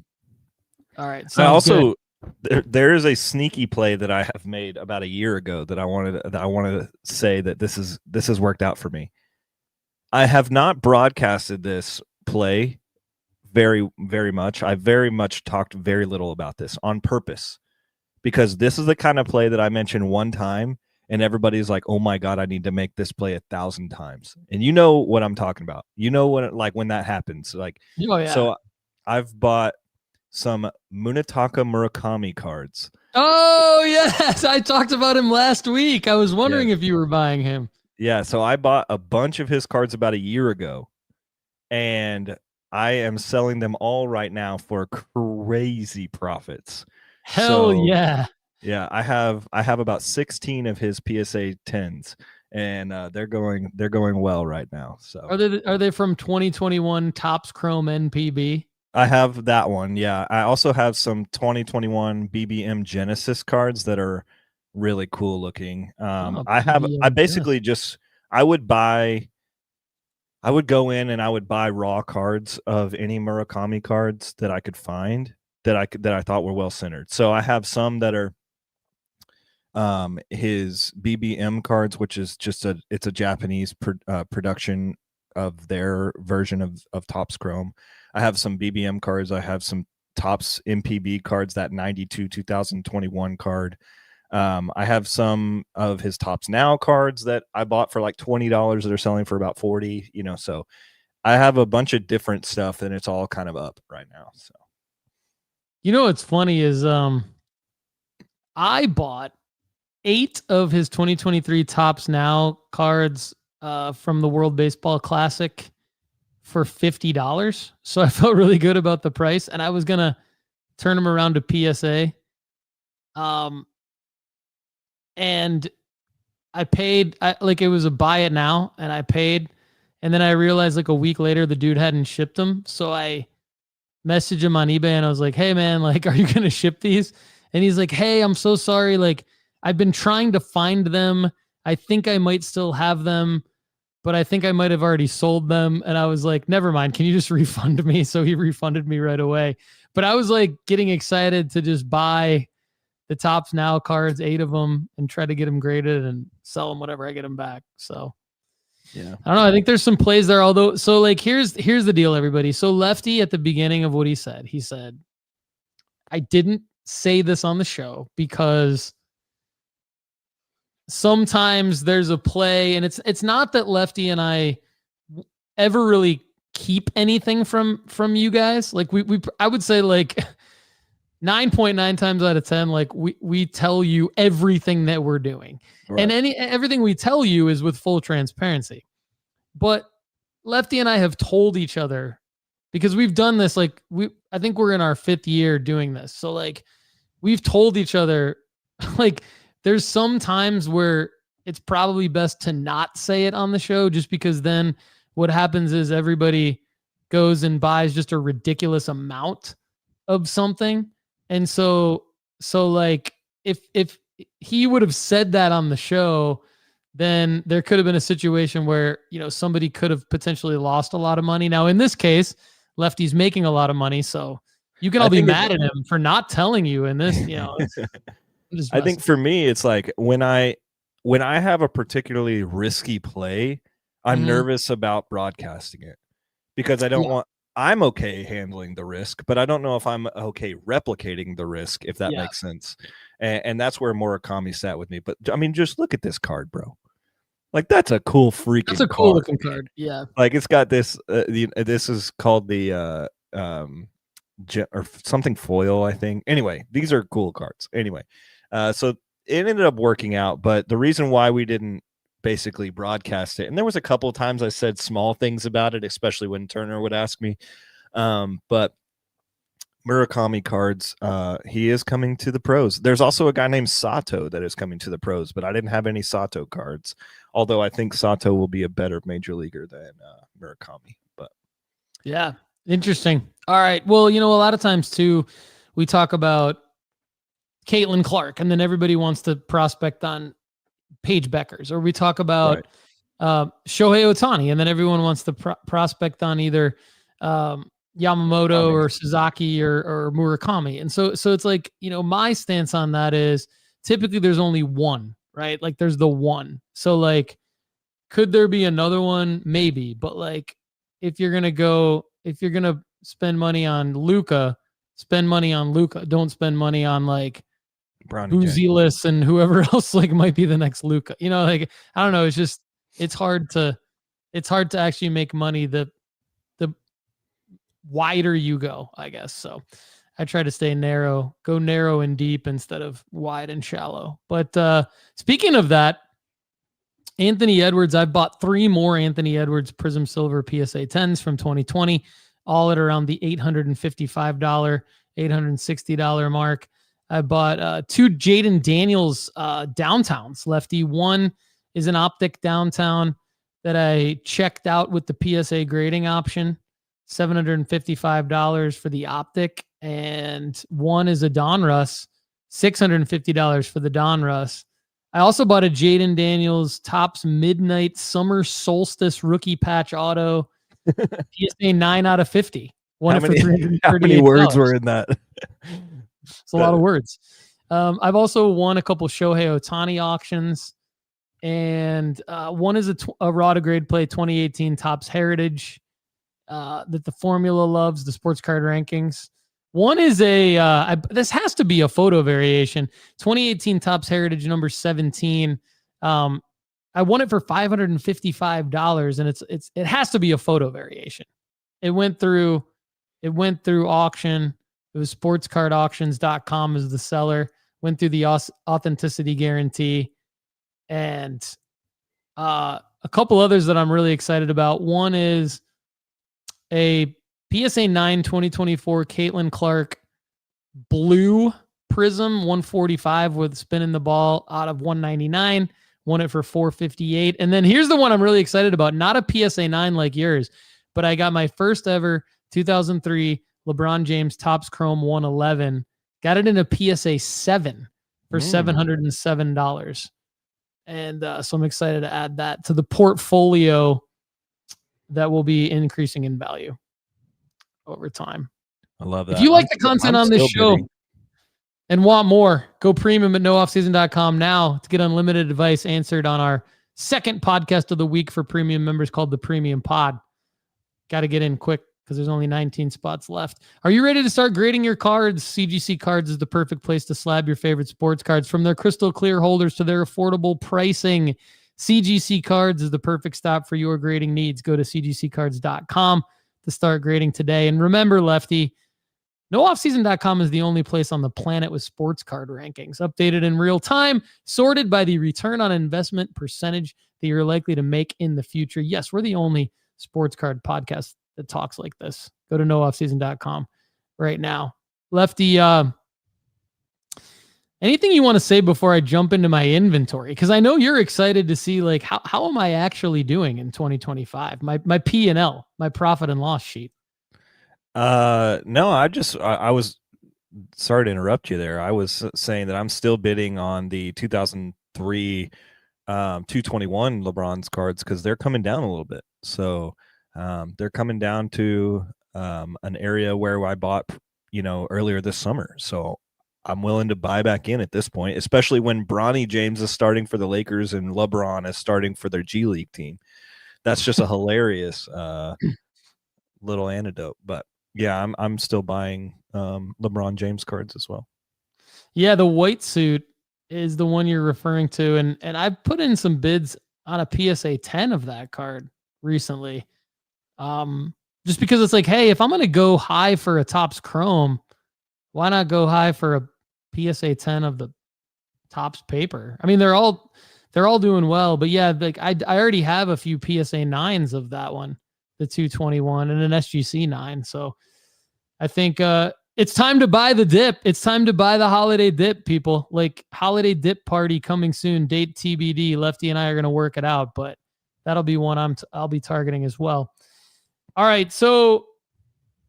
All right. So also, there is a sneaky play that I have made about a year ago that I wanted to say that this has worked out for me. I have not broadcasted this play very, very much. I very much talked very little about this on purpose because this is the kind of play that I mentioned one time and everybody's like, oh my God, I need to make this play 1,000 times. And you know what I'm talking about. You know when that happens. Like, oh, yeah. So I've bought some Munetaka Murakami cards. Oh, yes. I talked about him last week. I was wondering if you were buying him. Yeah, so I bought a bunch of his cards about a year ago, and I am selling them all right now for crazy profits. Yeah. Yeah, I have about 16 of his PSA 10s, and they're going well right now. So are they from 2021 Topps Chrome NPB? I have that one. Yeah, I also have some 2021 BBM Genesis cards that are really cool looking. I would go in and I would buy raw cards of any Murakami cards that I could find that I thought were well centered. So I have some that are his BBM cards, which is just it's a Japanese production of their version of Topps Chrome. I have some BBM cards. I have some Topps MPB cards, that 92 2021 card. I have some of his Topps Now cards that I bought for like $20 that are selling for about 40, so I have a bunch of different stuff and it's all kind of up right now. So, what's funny is, I bought 8 of his 2023 Topps Now cards, from the World Baseball Classic for $50. So I felt really good about the price, and I was going to turn them around to PSA. And I paid, it was a buy it now, and I paid, and then I realized like a week later the dude hadn't shipped them. So I messaged him on eBay and I was like, hey man, like, are you going to ship these? And he's like, hey, I'm so sorry. Like, I've been trying to find them. I think I might still have them, but I think I might have already sold them. And I was like, never mind. Can you just refund me? So he refunded me right away. But I was like getting excited to just buy the Topps Now cards, 8 of them, and try to get them graded and sell them whenever I get them back. So yeah, I don't know. I think there's some plays there. Although, so like, here's the deal, everybody. So Lefty, at the beginning of what he said, I didn't say this on the show because sometimes there's a play, and it's not that Lefty and I ever really keep anything from you guys. Like I would say like 9.9 times out of 10, like we tell you everything that we're doing, right. And everything we tell you is with full transparency. But Lefty and I have told each other, because we've done this, like I think we're in our 5th year doing this. So like we've told each other, like, there's some times where it's probably best to not say it on the show, just because then what happens is everybody goes and buys just a ridiculous amount of something. And so like if he would have said that on the show, then there could have been a situation where, somebody could have potentially lost a lot of money. Now, in this case, Lefty's making a lot of money, so you can all be mad at him for not telling you in this, I think for me, it's like when I have a particularly risky play, I'm nervous about broadcasting it, because I don't want. I'm okay handling the risk, but I don't know if I'm okay replicating the risk, if that makes sense. And that's where Murakami sat with me. But I mean, just look at this card, bro. Like, that's a cool freaking. That's a cool looking card. Yeah. Like, it's got this. This is called the or something foil, I think. Anyway, these are cool cards. Anyway, so it ended up working out. But the reason why we didn't basically broadcast it, and there was a couple of times I said small things about it, especially when Turner would ask me, but Murakami cards, he is coming to the pros. There's also a guy named Sato that is coming to the pros, but I didn't have any Sato cards, although I think Sato will be a better major leaguer than Murakami. But yeah, interesting. All right, well, a lot of times too, we talk about Caitlin Clark, and then everybody wants to prospect on Paige Beckers, or we talk about Shohei Ohtani, and then everyone wants to prospect on either Yamamoto or Sasaki or Murakami. And so it's like, my stance on that is typically there's only one, right? Like, there's the one. So like, could there be another one? Maybe. But like, if you're going to spend money on Luka, spend money on Luka. Don't spend money on like Buzelis and whoever else like might be the next Luka. Like, I don't know. It's just, it's hard to actually make money the wider you go, I guess. So I try to stay narrow, go narrow and deep instead of wide and shallow. But speaking of that, Anthony Edwards, I've bought 3 more Anthony Edwards Prism Silver PSA 10s from 2020, all at around the $855, $860 mark. I bought 2 Jaden Daniels downtowns, Lefty. One is an optic downtown that I checked out with the PSA grading option, $755 for the optic. And one is a Donruss, $650 for the Donruss. I also bought a Jaden Daniels Topps Midnight Summer Solstice Rookie Patch Auto, PSA 9 out of 50. How many words were in that? It's a lot of words. I've also won a couple Shohei Ohtani auctions, and one is a raw to grade play 2018 Topps Heritage that the formula loves, the sports card rankings. One is this has to be a photo variation. 2018 Topps Heritage number 17. I won it for $555, and it has to be a photo variation. It went through auction. It was sportscardauctions.com as the seller. Went through the authenticity guarantee, and a couple others that I'm really excited about. One is a PSA 9 2024 Caitlin Clark blue prism 145 with spinning the ball out of 199. Won it for $458. And then here's the one I'm really excited about. Not a PSA 9 like yours, but I got my first ever 2003 LeBron James Topps Chrome 111. Got it in a PSA 7 for $707. And so I'm excited to add that to the portfolio that will be increasing in value over time. I love that. If you like the content on this show and want more, go premium at nooffseason.com now to get unlimited advice answered on our second podcast of the week for premium members called the Premium Pod. Got to get in quick because there's only 19 spots left. Are you ready to start grading your cards? CGC Cards is the perfect place to slab your favorite sports cards. From their crystal clear holders to their affordable pricing, CGC Cards is the perfect stop for your grading needs. Go to cgccards.com to start grading today. And remember, Lefty, nooffseason.com is the only place on the planet with sports card rankings, updated in real time, sorted by the return on investment percentage that you're likely to make in the future. Yes, we're the only sports card podcast that talks like this. Go to nooffseason.com right now. Lefty, anything you want to say before I jump into my inventory? Because I know you're excited to see, like, how am I actually doing in 2025? My P&L, my profit and loss sheet. No, I was, sorry to interrupt you there. I was saying that I'm still bidding on the 2003 221 LeBron's cards because they're coming down a little bit. So they're coming down to an area where I bought, earlier this summer. So I'm willing to buy back in at this point, especially when Bronny James is starting for the Lakers and LeBron is starting for their G League team. That's just a hilarious little anecdote. But yeah, I'm still buying LeBron James cards as well. Yeah, the white suit is the one you're referring to, and I put in some bids on a PSA 10 of that card recently. Just because it's like, hey, if I'm gonna go high for a Topps Chrome, why not go high for a PSA 10 of the Topps paper? I mean, they're all doing well, but yeah, like I already have a few PSA 9s of that one, the 221 and an SGC 9. So I think it's time to buy the dip. It's time to buy the holiday dip, people. Like, holiday dip party coming soon. Date TBD. Lefty and I are going to work it out, but that'll be one I'll be targeting as well. All right, so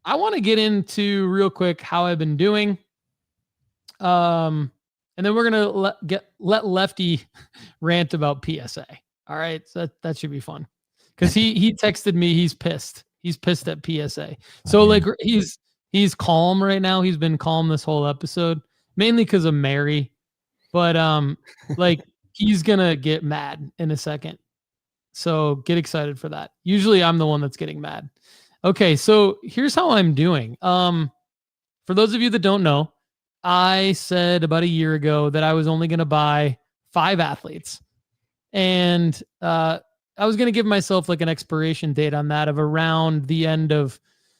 I want to get into real quick how I've been doing. And then we're going to let Lefty rant about PSA. All right, so that should be fun. Because he texted me, he's pissed. He's pissed at PSA. So like he's calm right now. He's been calm this whole episode, mainly because of Mary. But like he's gonna get mad in a second. So get excited for that. Usually I'm the one that's getting mad. Okay, so here's how I'm doing. For those of you that don't know, I said about a year ago that I was only gonna buy 5 athletes. And I was going to give myself like an expiration date on that of around the end of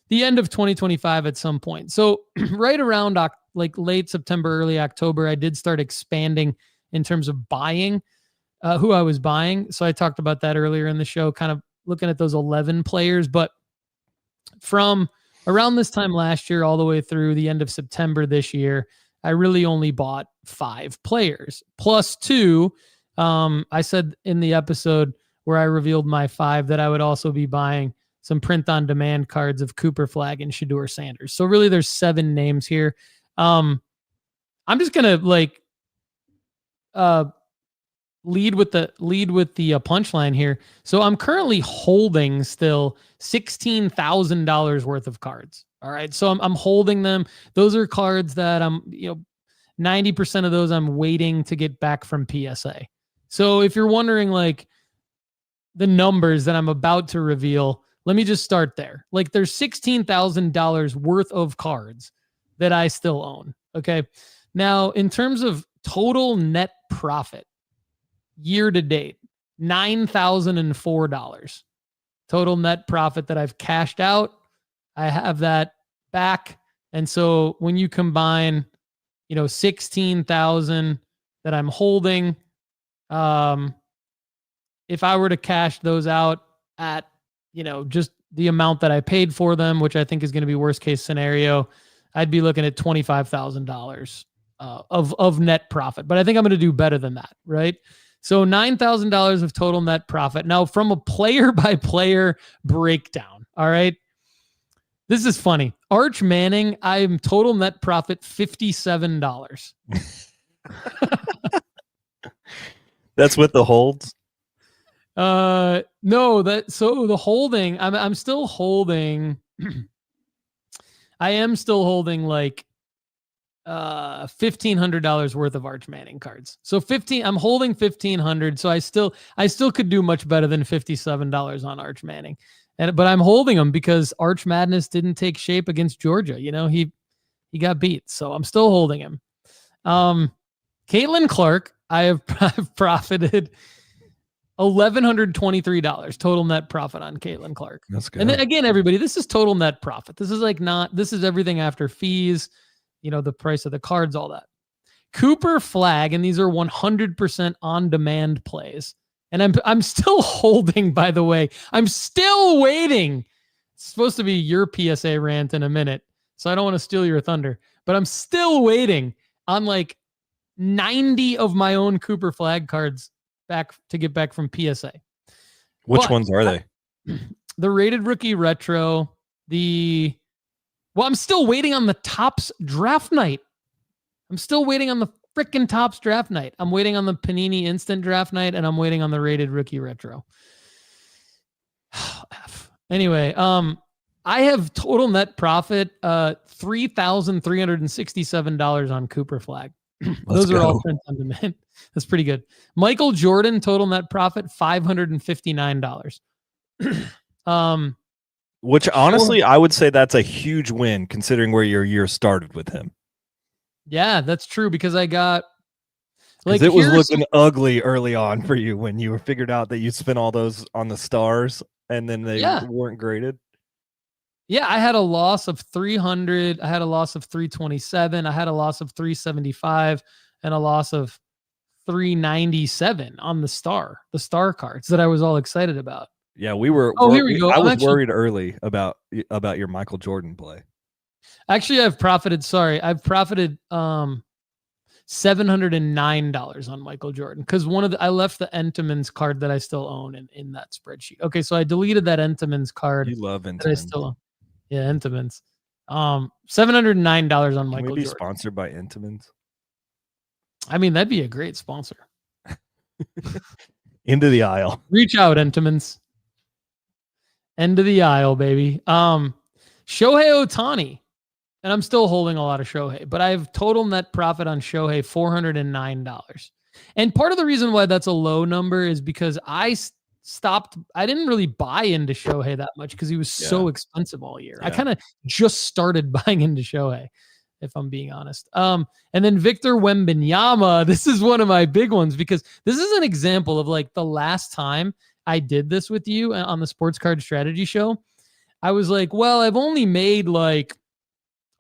2025 at some point. So right around like late September, early October, I did start expanding in terms of buying who I was buying. So I talked about that earlier in the show, kind of looking at those 11 players. But from around this time last year, all the way through the end of September this year, I really only bought 5 players plus 2. I said in the episode where I revealed my 5 that I would also be buying some print-on-demand cards of Cooper Flagg and Shedeur Sanders. So really there's 7 names here. I'm just going to like lead with the punchline here. So I'm currently holding still $16,000 worth of cards. All right. So I'm holding them. Those are cards that I'm, 90% of those I'm waiting to get back from PSA. So if you're wondering like the numbers that I'm about to reveal, let me just start there. Like there's $16,000 worth of cards that I still own. Okay. Now, in terms of total net profit year to date, $9,004 total net profit that I've cashed out. I have that back. And so when you combine, 16,000 that I'm holding, if I were to cash those out at, just the amount that I paid for them, which I think is going to be worst case scenario, I'd be looking at $25,000 of net profit. But I think I'm going to do better than that, right? So $9,000 of total net profit. Now, from a player by player breakdown, all right? This is funny. Arch Manning, I'm total net profit $57. That's with the holds? No, so the holding, I'm still holding. I am still holding like $1,500 worth of Arch Manning cards. So I'm holding 1,500. So I still could do much better than $57 on Arch Manning. But I'm holding them because Arch Madness didn't take shape against Georgia. He got beat. So I'm still holding him. Caitlin Clark, I've profited $1,123 total net profit on Caitlin Clark. That's good. And then, again, everybody, this is total net profit. This is this is everything after fees, the price of the cards, all that. Cooper Flag, and these are 100% on-demand plays. And I'm still holding, by the way. I'm still waiting. It's supposed to be your PSA rant in a minute, so I don't want to steal your thunder. But I'm still waiting on like 90 of my own Cooper Flag cards back to get back from PSA. Which ones are they? The Rated Rookie Retro. I'm still waiting on the Topps Draft Night. I'm still waiting on the freaking Topps Draft Night. I'm waiting on the Panini Instant Draft Night, and I'm waiting on the Rated Rookie Retro. Anyway, I have total net profit $3,367 on Cooper Flag. Those are all print on demand. That's pretty good. Michael Jordan, total net profit $559. Which honestly, I would say that's a huge win considering where your year started with him. Yeah, that's true because I got it was looking ugly early on for you when you were figured out that you spent all those on the stars and then they weren't graded. Yeah, I had a loss of 300. I had a loss of 327. I had a loss of 375 and a loss of 397 on the star cards that I was all excited about. Yeah, we were. Here we go. I was worried early about your Michael Jordan play. Actually, I've profited $709 on Michael Jordan because I left the Entenmann's card that I still own in that spreadsheet. Okay, so I deleted that Entenmann's card. You love Entenmann's. I still own. Yeah, Entenmann's. $709 on Michael Jordan. Can we be sponsored by Entenmann's? I mean, that'd be a great sponsor. Into the aisle. Reach out, Entenmann's. End of the aisle, baby. Shohei Ohtani. And I'm still holding a lot of Shohei, but I have total net profit on Shohei $409. And part of the reason why that's a low number is because I didn't really buy into Shohei that much because he was so expensive all year. Yeah. I kind of just started buying into Shohei, if I'm being honest. And then Victor Wembanyama, this is one of my big ones because this is an example of like the last time I did this with you on the Sports Card Strategy Show. I was like, well, I've only made like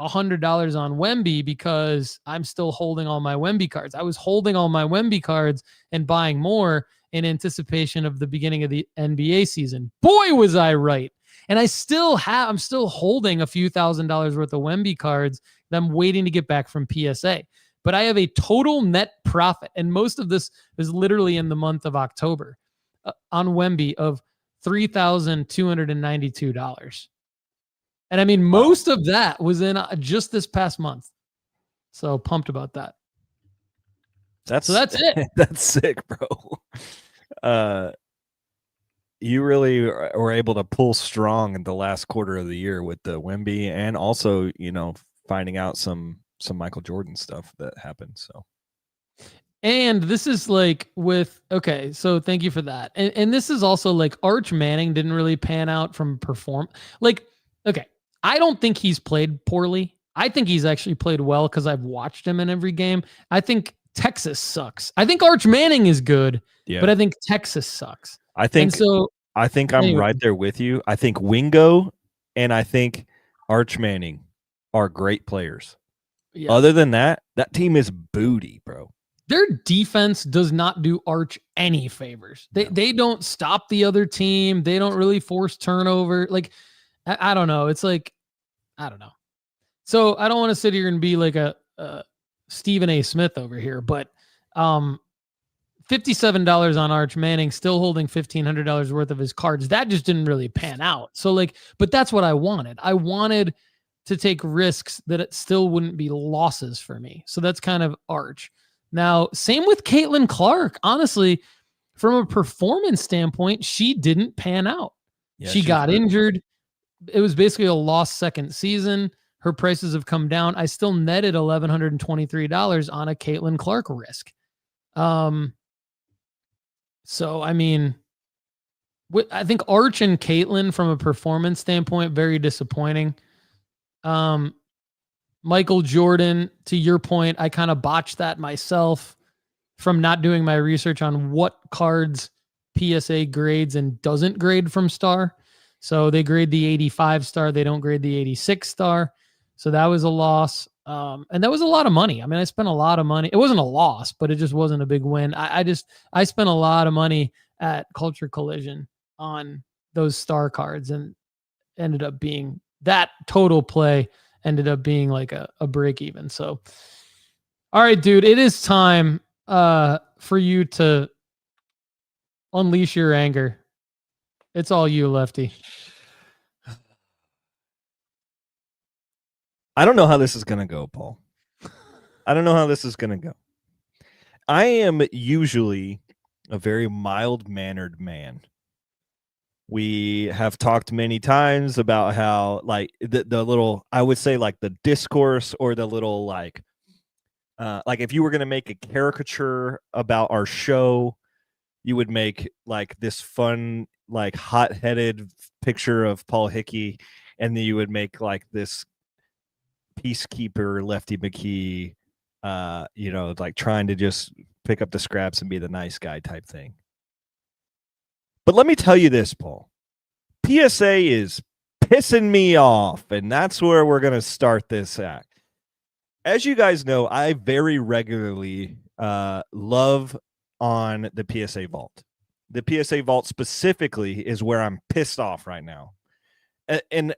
$100 on Wemby because I'm still holding all my Wemby cards. I was holding all my Wemby cards and buying more in anticipation of the beginning of the NBA season. Boy, was I right. And I'm still holding a few $1,000s worth of Wemby cards that I'm waiting to get back from PSA. But I have a total net profit, and most of this is literally in the month of October, on Wemby of $3,292. And I mean, most of that was in just this past month. So pumped about that. That's it. That's sick, bro. You really were able to pull strong in the last quarter of the year with the Wemby and also, finding out some some Michael Jordan stuff that happened. So. And this is like okay, so thank you for that. And this is also like Arch Manning didn't really pan out from okay, I don't think he's played poorly. I think he's actually played well because I've watched him in every game. I think Texas sucks. I think Arch Manning is good, but I think Texas sucks. I think I'm right there with you. I think Wingo and I think Arch Manning are great players. Yeah. Other than that team is booty, bro. Their defense does not do Arch any favors. They don't stop the other team. They don't really force turnover. Like, I don't know. It's like, I don't know. So I don't want to sit here and be like a Stephen A. Smith over here, but $57 on Arch Manning, still holding $1,500 worth of his cards. That just didn't really pan out. So like, but that's what I wanted. I wanted to take risks that it still wouldn't be losses for me. So that's kind of Arch. Now, same with Caitlin Clark. Honestly, from a performance standpoint, she didn't pan out. Yeah, she got injured. It was basically a lost second season. Her prices have come down. I still netted $1,123 on a Caitlin Clark risk. So, I mean, I think Arch and Caitlin from a performance standpoint, very disappointing. Michael Jordan, to your point, I kind of botched that myself from not doing my research on what cards PSA grades and doesn't grade from star. So they grade the 85 star. They don't grade the 86 star. So that was a loss. And that was a lot of money. I mean, I spent a lot of money. It wasn't a loss, but it just wasn't a big win. I spent a lot of money at Culture Collision on those star cards and ended up being that total play ended up being like a break even. So, all right, dude, it is time for you to unleash your anger. It's all you, Lefty. I don't know how this is going to go, Paul. I don't know how this is going to go. I am usually a very mild-mannered man. We have talked many times about how like the little, I would say like the discourse or the little like if you were going to make a caricature about our show, you would make like this fun, like hot-headed picture of Paul Hickey. And then you would make like this peacekeeper Lefty McKee, like trying to just pick up the scraps and be the nice guy type thing. But let me tell you this, Paul. PSA is pissing me off, and that's where we're going to start this act. As you guys know, I very regularly love on the PSA Vault. The PSA Vault specifically is where I'm pissed off right now. And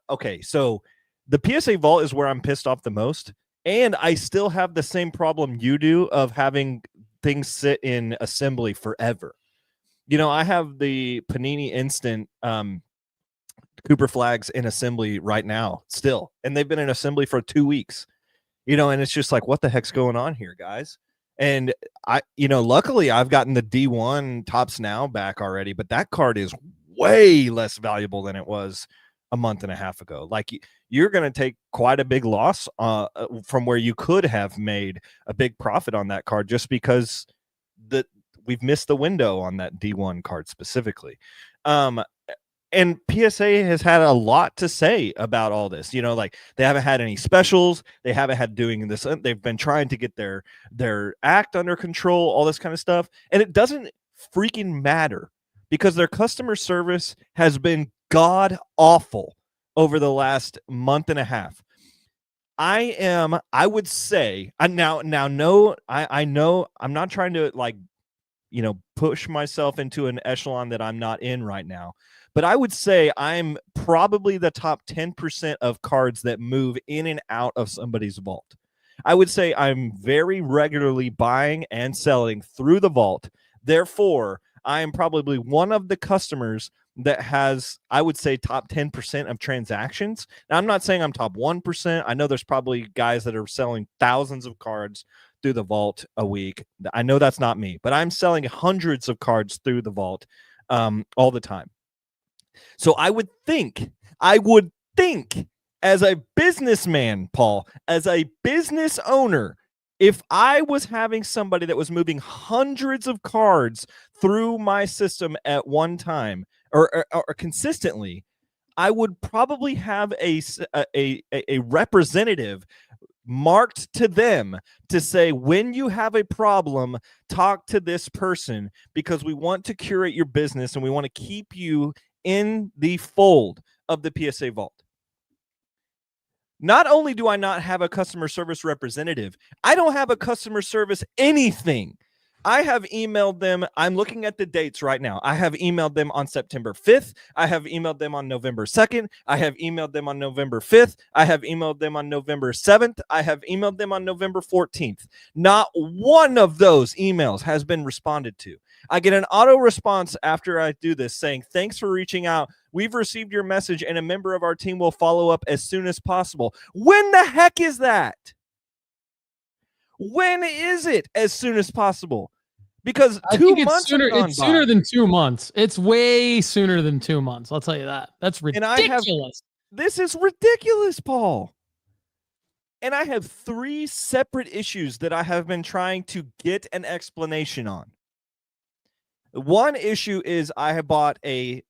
okay, so the PSA Vault is where I'm pissed off the most, and I still have the same problem you do of having things sit in assembly forever. You know, I have the Panini Instant Cooper flags in assembly right now still, and they've been in assembly for 2 weeks, and it's just like, what the heck's going on here, guys? And luckily I've gotten the D1 Tops Now back already, but that card is way less valuable than it was a month and a half ago. Like, you're going to take quite a big loss from where you could have made a big profit on that card just because we've missed the window on that D1 card specifically. And PSA has had a lot to say about all this. Like, they haven't had any specials. They haven't had doing this. They've been trying to get their act under control, all this kind of stuff. And it doesn't freaking matter because their customer service has been god awful over the last month and a half. I would say, I know I'm not trying to push myself into an echelon that I'm not in right now. But I would say I'm probably the top 10% of cards that move in and out of somebody's vault. I would say I'm very regularly buying and selling through the vault. Therefore, I am probably one of the customers that has, I would say, top 10% of transactions. Now, I'm not saying I'm top 1%. I know there's probably guys that are selling thousands of cards through the vault a week. I know that's not me, but I'm selling hundreds of cards through the vault all the time. So I would think As a businessman, Paul, as a business owner, if I was having somebody that was moving hundreds of cards through my system at one time or consistently, I would probably have a representative marked to them to say, when you have a problem, talk to this person, because we want to curate your business and we want to keep you in the fold of the PSA vault. Not only do I not have a customer service representative, I don't have a customer service anything. I have emailed them. I'm looking at the dates right now. I have emailed them on September 5th. I have emailed them on November 2nd. I have emailed them on November 5th. I have emailed them on November 7th. I have emailed them on November 14th. Not one of those emails has been responded to. I get an auto response after I do this saying, thanks for reaching out. We've received your message and a member of our team will follow up as soon as possible. When the heck is that? When is it as soon as possible? Because I think it's sooner than 2 months. It's way sooner than 2 months. I'll tell you that. That's ridiculous. This is ridiculous, Paul. And I have 3 separate issues that I have been trying to get an explanation on. One issue is I bought a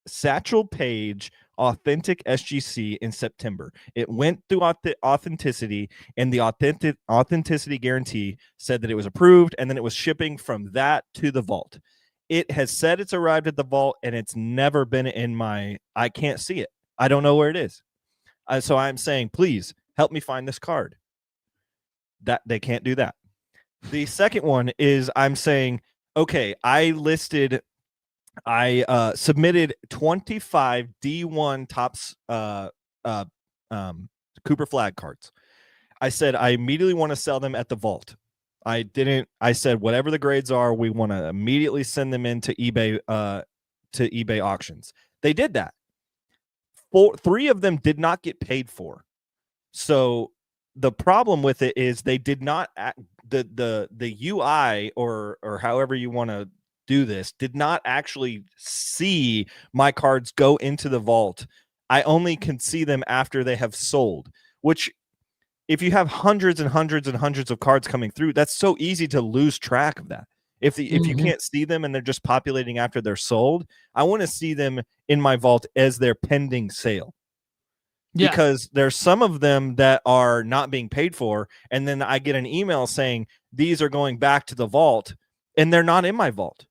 Satchel Paige authentic SGC in September. It went through authenticity, and the authenticity guarantee said that it was approved, and then it was shipping from that to the vault. It has said it's arrived at the vault, and it's never been in my. I can't see it. I don't know where it is. So I'm saying, please help me find this card. That they can't do that. The second one is I'm saying, okay, I submitted 25 D1 Topps Cooper Flag cards. I said I immediately want to sell them at the vault. I said whatever the grades are, we want to immediately send them into eBay auctions. They did that. 3 of them did not get paid for. So the problem with it is they did not the UI or however you want to do this did not actually see my cards go into the vault. I only can see them after they have sold, which if you have hundreds and hundreds and hundreds of cards coming through, that's so easy to lose track of that. If you can't see them and they're just populating after they're sold, I want to see them in my vault as they're pending sale. Yeah. Because there's some of them that are not being paid for, and then I get an email saying these are going back to the vault, and they're not in my vault.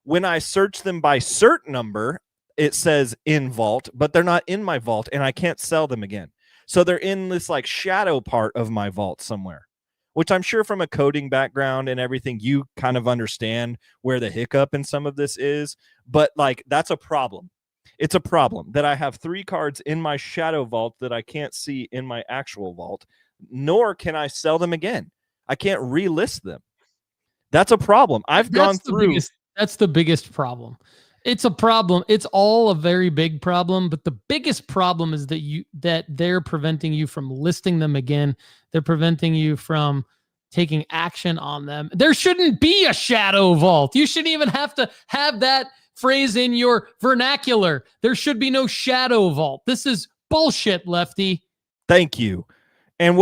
When I search them by cert number, it says in vault, but they're not in my vault, and I can't sell them again. So they're in this like shadow part of my vault somewhere, which I'm sure from a coding background and everything, you kind of understand where the hiccup in some of this is. But like, that's a problem. It's a problem that I have 3 cards in my shadow vault that I can't see in my actual vault, nor can I sell them again. I can't relist them. That's a problem. That's the biggest problem. It's a problem. It's all a very big problem, but the biggest problem is that they're preventing you from listing them again. They're preventing you from taking action on them. There shouldn't be a shadow vault. You shouldn't even have to have that phrase in your vernacular. There should be no shadow vault. This is bullshit, Lefty. Thank you. And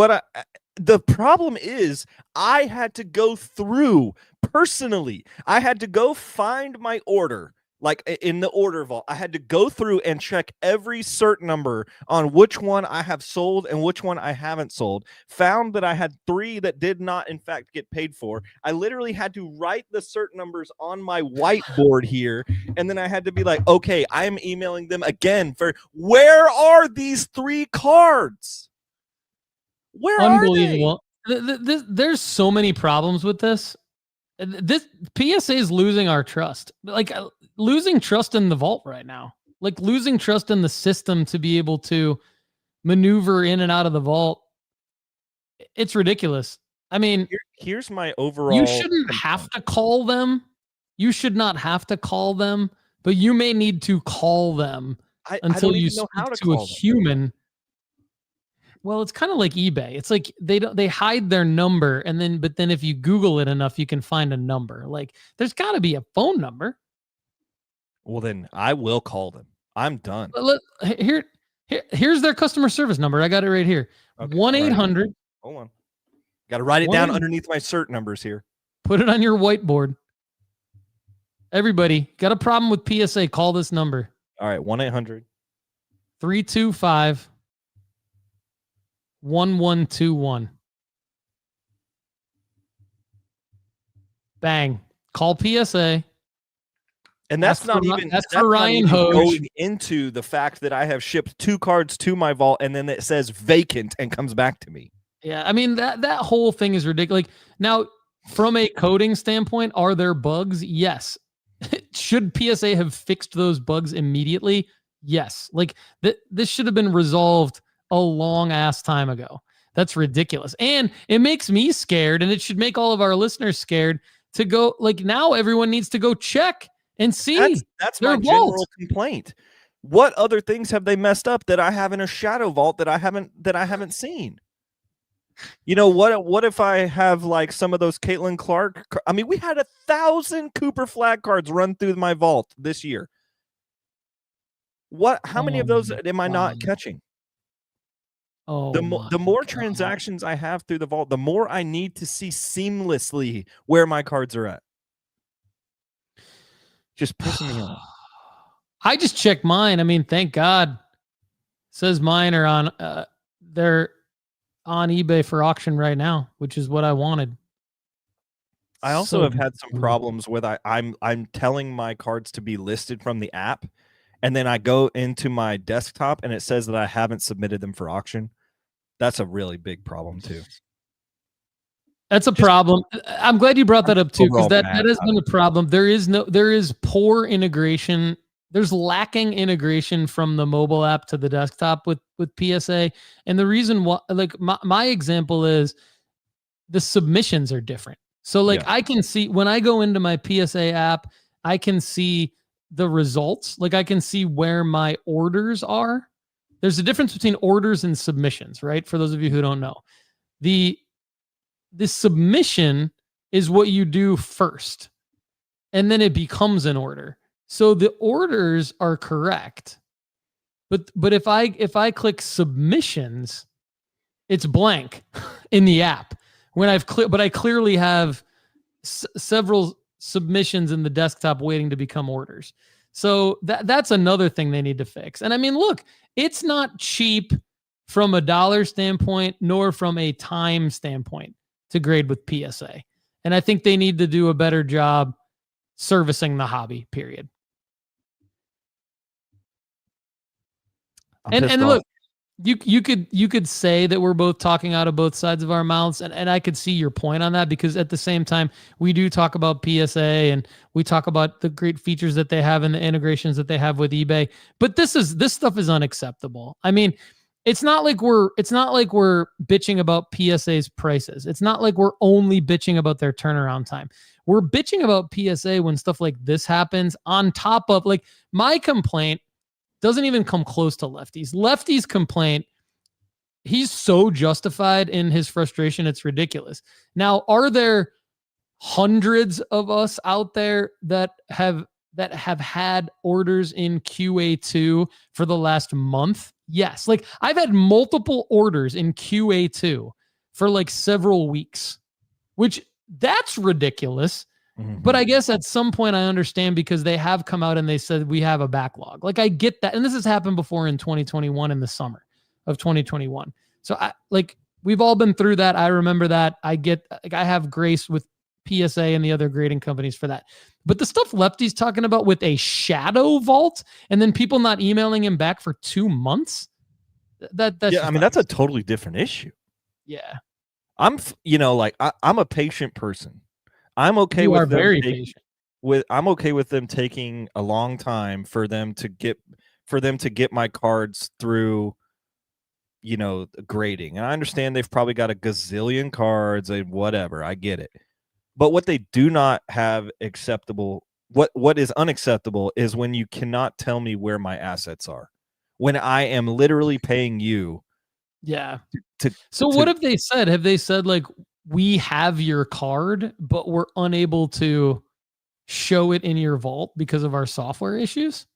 the problem is I had to go through personally. I had to go find my order, like in the order vault. I had to go through and check every cert number on which one I have sold and which one I haven't sold. Found that I had 3 that did not, in fact, get paid for. I literally had to write the cert numbers on my whiteboard here. And then I had to be like, okay, I'm emailing them again for where are these 3 cards? Where Unbelievable. Are they? There's so many problems with this. This PSA is losing our trust, like losing trust in the vault right now, like losing trust in the system to be able to maneuver in and out of the vault. It's ridiculous. I mean, here's my overall. You shouldn't have to call them. You should not have to call them, but you may need to call them until you speak to a human. Well, it's kind of like eBay. It's like they hide their number, but then if you Google it enough, you can find a number. Like there's got to be a phone number. Well, then I will call them. I'm done. Here's their customer service number. I got it right here. Okay, 1-800. Hold on. Got to write it down underneath my cert numbers here. Put it on your whiteboard. Everybody, got a problem with PSA, call this number. All right, 1-800. 325-1121. Bang. Call PSA. And that's not for Ryan Hoge. Going into the fact that I have shipped 2 cards to my vault and then it says vacant and comes back to me. Yeah, I mean, that whole thing is ridiculous. Like, now, from a coding standpoint, are there bugs? Yes. Should PSA have fixed those bugs immediately? Yes. Like, this should have been resolved a long ass time ago. That's ridiculous. And it makes me scared, and it should make all of our listeners scared to go, like, now everyone needs to go check and see. That's my general complaint. What other things have they messed up that I have in a shadow vault that I haven't seen? You know, what if I have like some of those Caitlin Clark? I mean, we had 1,000 Cooper flag cards run through my vault this year. How many of those am I not catching? Oh, the more transactions I have through the vault, the more I need to see seamlessly where my cards are at. Just pissing me off. I just checked mine. I mean, thank God. It says mine are on they're on eBay for auction right now, which is what I wanted. I also have had some problems with I'm telling my cards to be listed from the app, and then I go into my desktop and it says that I haven't submitted them for auction. That's a really big problem too. That's a problem. I'm glad you brought that up too, because that has been a problem. There is poor integration. There's lacking integration from the mobile app to the desktop with PSA. And the reason why, like, my example is the submissions are different. So like, I can see when I go into my PSA app, I can see the results. Like, I can see where my orders are. There's a difference between orders and submissions, right? For those of you who don't know, the submission is what you do first, and then it becomes an order. So the orders are correct, but if I click submissions, it's blank in the app when but I clearly have several submissions in the desktop waiting to become orders. So that's another thing they need to fix. And I mean, look, it's not cheap from a dollar standpoint, nor from a time standpoint to grade with PSA. And I think they need to do a better job servicing the hobby, period. And look, you could say that we're both talking out of both sides of our mouths, and I could see your point on that, because at the same time, we do talk about PSA and we talk about the great features that they have and the integrations that they have with eBay. But this stuff is unacceptable. I mean, it's not like we're bitching about PSA's prices. It's not like we're only bitching about their turnaround time. We're bitching about PSA when stuff like this happens, on top of, like, my complaint doesn't even come close to Lefty's. Lefty's complaint, he's so justified in his frustration, it's ridiculous. Now, are there hundreds of us out there that have had orders in QA2 for the last month? Yes. Like, I've had multiple orders in QA2 for like several weeks, which that's ridiculous. Mm-hmm. But I guess at some point I understand, because they have come out and they said we have a backlog. Like, I get that. And this has happened before in 2021, in the summer of 2021. So we've all been through that. I remember that. I have grace with PSA and the other grading companies for that. But the stuff Lefty's talking about with a shadow vault and then people not emailing him back for 2 months. That's I mean, that's a totally different issue. Yeah. I'm a patient person. I'm okay you with are them very patient. I'm okay with them taking a long time for them to get my cards through, grading. And I understand they've probably got a gazillion cards and whatever. I get it. But what they do not have acceptable, what is unacceptable, is when you cannot tell me where my assets are, when I am literally paying you. Yeah. What have they said? Have they said, like, we have your card, but we're unable to show it in your vault because of our software issues?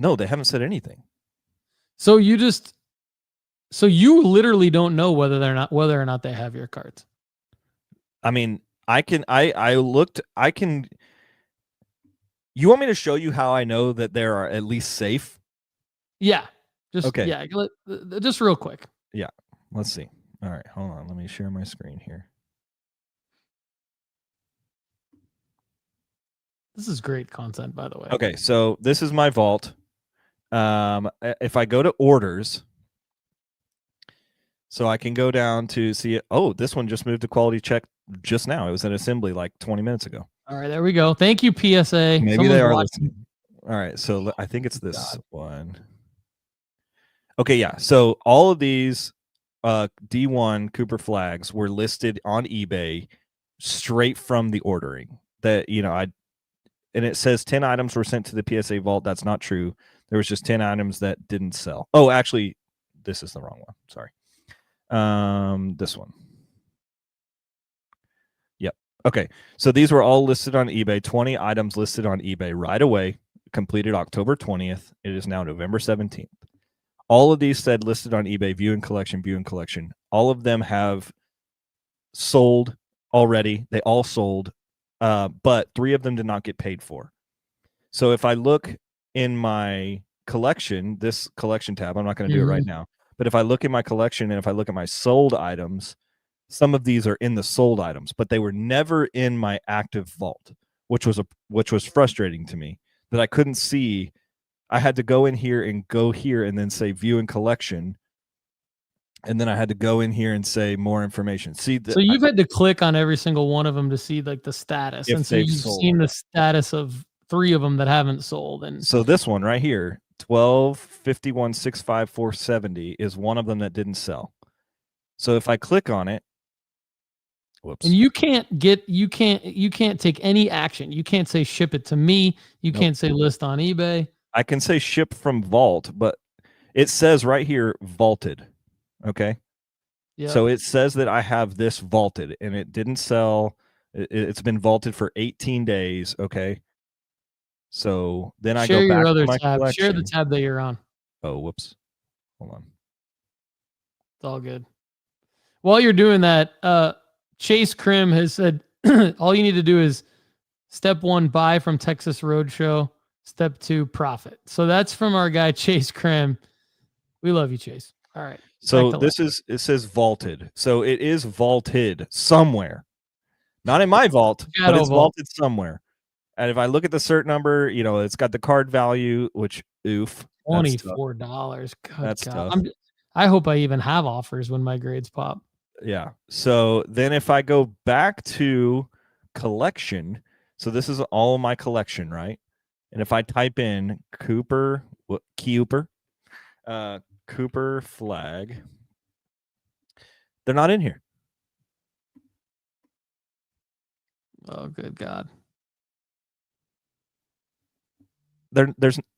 No, they haven't said anything. So you literally don't know whether or not they have your cards. I mean, I looked, you want me to show you how I know that they are at least safe? Yeah. Okay. Yeah. Just real quick. Yeah. Let's see. All right. Hold on. Let me share my screen here. This is great content, by the way. Okay. So this is my vault. If I go to orders, so I can go down to see it. Oh, this one just moved to quality check just now. It was at assembly like 20 minutes ago. All right, there we go. Thank you, PSA. Maybe Someone's they are watching. listening. All right, so I think it's this one. Okay, yeah. So all of these D1 Cooper flags were listed on eBay straight from the ordering. That and it says 10 items were sent to the PSA vault. That's not true. There was just 10 items that didn't sell. Oh, actually, this is the wrong one. Sorry. This one. Yep. Okay. So these were all listed on eBay. 20 items listed on eBay right away. Completed October 20th. It is now November 17th. All of these said listed on eBay, view and collection. All of them have sold already. They all sold, but 3 of them did not get paid for. So if I look in my collection, this collection tab, I'm not going to do it right now, but if I look in my collection and if I look at my sold items, some of these are in the sold items, but they were never in my active vault, which was frustrating to me that I couldn't see. I had to go in here and go here and then say view and collection. And then I had to go in here and say more information. See, so you've had to click on every single one of them to see like the status. And so you've seen the status of 3 of them that haven't sold. And so this one right here, 12/51/65470 is one of them that didn't sell. So if I click on it, whoops. And you can't take any action. You can't say ship it to me. You can't say list on eBay. I can say ship from vault, but it says right here vaulted. Okay. Yeah. So it says that I have this vaulted and it didn't sell. It's been vaulted for 18 days. Okay. So then I go back to my collection. Share the tab that you're on. Oh, whoops. Hold on. It's all good. While you're doing that, Chase Krim has said all you need to do is step 1, buy from Texas Roadshow. Step 2, profit. So that's from our guy Chase Krim. We love you, Chase. All right. So it says vaulted. So it is vaulted somewhere. Not in my vault, but it's vaulted somewhere. And if I look at the cert number, it's got the card value, which oof. $24. That's tough. I hope I even have offers when my grades pop. Yeah. So then if I go back to collection, so this is all of my collection, right? And if I type in Cooper flag, they're not in here. Oh, good God.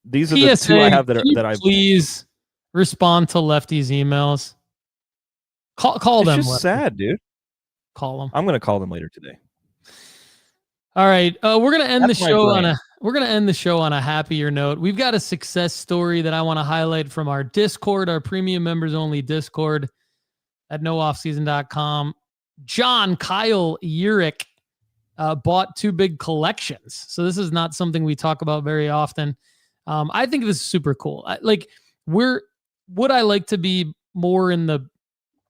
These are the 2 I have that I please respond to Lefty's emails. Call them. It's just sad, dude. Call them. I'm going to call them later today. All right. We're going to end the show on a happier note. We've got a success story that I want to highlight from our Discord, our premium members only Discord at nooffseason.com. John Kyle Urick bought 2 big collections. So this is not something we talk about very often. I think this is super cool. Would I like to be more in the,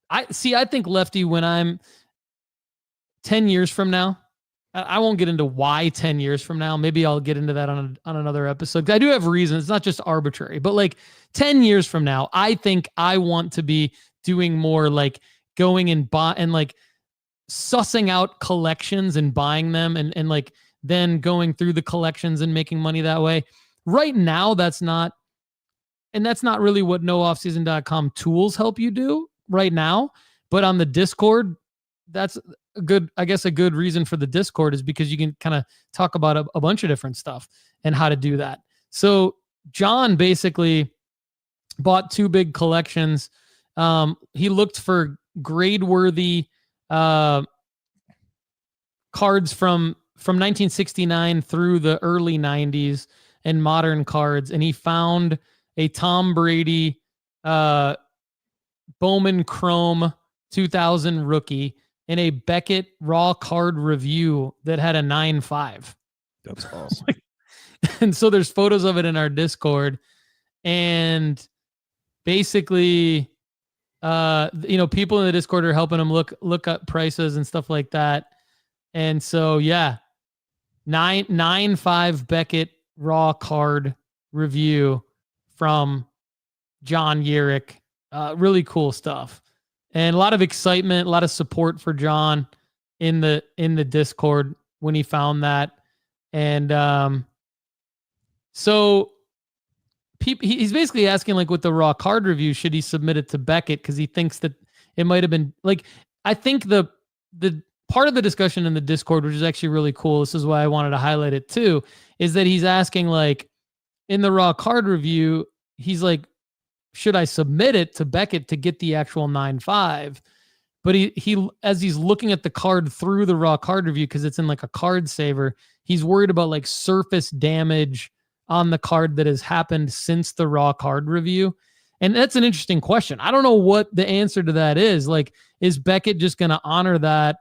I think Lefty, when I'm 10 years from now, I won't get into why 10 years from now. Maybe I'll get into that on another episode. I do have reasons. It's not just arbitrary, but like 10 years from now, I think I want to be doing more like going and buy and like sussing out collections and buying them and like then going through the collections and making money that way. Right now, that's not really what nooffseason.com tools help you do right now. But on the Discord, that's a good reason for the Discord is because you can kind of talk about a bunch of different stuff and how to do that. So John basically bought 2 big collections. He looked for grade-worthy cards from 1969 through the early 90s. and modern cards, and he found a Tom Brady Bowman Chrome 2000 rookie in a Beckett raw card review that had a 9.5. That's awesome. And so there's photos of it in our Discord, and basically, people in the Discord are helping him look up prices and stuff like that. And so, yeah, 9.5 Beckett raw card review from John Yerrick. Really cool stuff, and a lot of excitement, a lot of support for John in the Discord when he found that. And so he's basically asking, like, with the raw card review, should he submit it to Beckett? Because he thinks that it might have been, like, I think the part of the discussion in the Discord, which is actually really cool, this is why I wanted to highlight it too, is that he's asking, like, in the raw card review, he's like, should I submit it to Beckett to get the actual 9.5? But he as he's looking at the card through the raw card review, because it's in like a card saver, he's worried about like surface damage on the card that has happened since the raw card review. And that's an interesting question. I don't know what the answer to that is. Like, is Beckett just going to honor that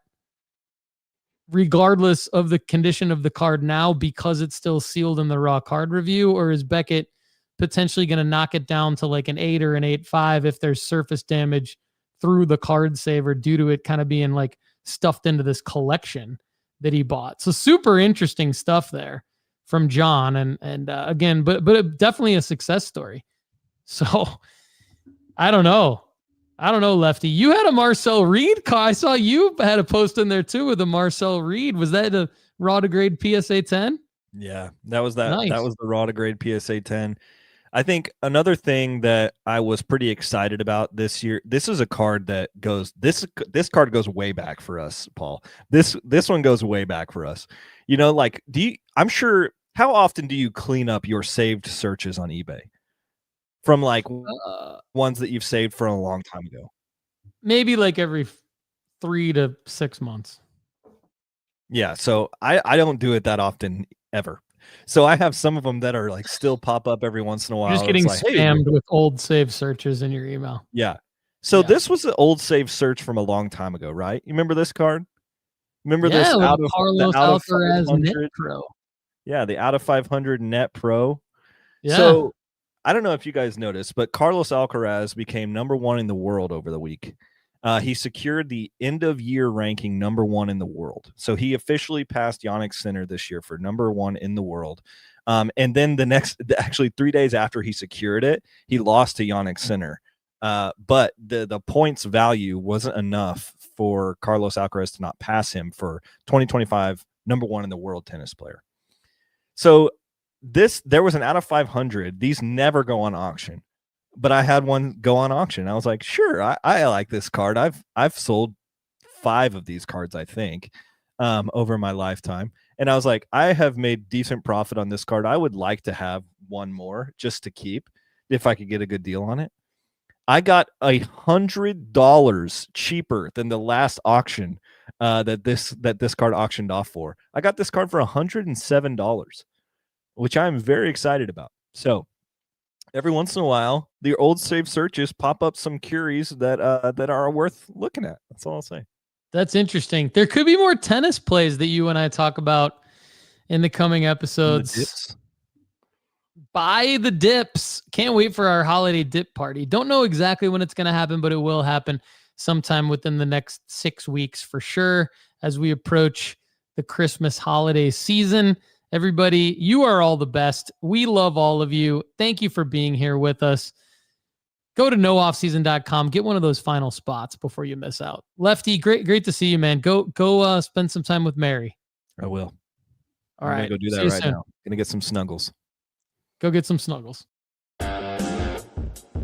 regardless of the condition of the card now because it's still sealed in the raw card review? Or is Beckett potentially going to knock it down to like an 8 or an 8.5 if there's surface damage through the card saver due to it kind of being like stuffed into this collection that he bought? So super interesting stuff there from John. And again, but definitely a success story. So I don't know, Lefty. You had a Marcel Reed car. I saw you had a post in there too with a Marcel Reed. Was that a raw to grade PSA 10? Yeah, that was that. Nice. That was the raw to grade PSA 10. I think another thing that I was pretty excited about this year, this is a card that goes, this card goes way back for us, Paul. This one goes way back for us. You know, like, I'm sure, how often do you clean up your saved searches on eBay from like ones that you've saved for a long time ago? Maybe like every 3 to 6 months. Yeah, so I don't do it that often ever. So I have some of them that are like still pop up every once in a while. You're just getting like, spammed with old save searches in your email. Yeah. So this was an old save search from a long time ago, right? You remember this card? Remember this out of Carlos Alcaraz Net Pro? Yeah, the out of 500 Net Pro. Yeah. So I don't know if you guys noticed, but Carlos Alcaraz became #1 in the world over the week. He secured the end of year ranking #1 in the world. So he officially passed Jannik Sinner this year for #1 in the world. And then actually 3 days after he secured it, he lost to Jannik Sinner. But the points value wasn't enough for Carlos Alcaraz to not pass him for 2025 #1 in the world tennis player. So there was an out of 500. These never go on auction. But I had one go on auction. I was like, sure, I like this card. I've sold 5 of these cards, I think, over my lifetime. And I was like, I have made decent profit on this card. I would like to have one more just to keep if I could get a good deal on it. I got $100 cheaper than the last auction that this card auctioned off for. I got this card for $107, which I'm very excited about. So every once in a while, the old save searches pop up some curies that are worth looking at. That's all I'll say. That's interesting. There could be more tennis plays that you and I talk about in the coming episodes. Buy the dips. Can't wait for our holiday dip party. Don't know exactly when it's going to happen, but it will happen sometime within the next 6 weeks for sure as we approach the Christmas holiday season. Everybody, you are all the best. We love all of you. Thank you for being here with us. Go to nooffseason.com. Get one of those final spots before you miss out. Lefty, great to see you, man. Go spend some time with Mary. I will. All right. I'm going to go do that right now. Going to get some snuggles. Go get some snuggles.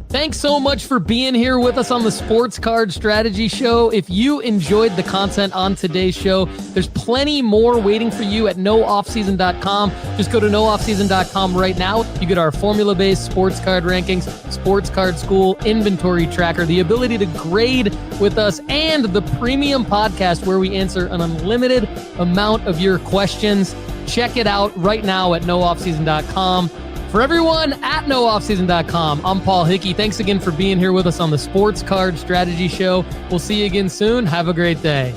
Thanks so much for being here with us on the Sports Card Strategy Show. If you enjoyed the content on today's show, there's plenty more waiting for you at nooffseason.com. Just go to nooffseason.com right now. You get our formula-based sports card rankings, sports card school, inventory tracker, the ability to grade with us, and the premium podcast where we answer an unlimited amount of your questions. check it out right now at nooffseason.com. For everyone at nooffseason.com, I'm Paul Hickey. Thanks again for being here with us on the Sports Card Strategy Show. We'll see you again soon. Have a great day.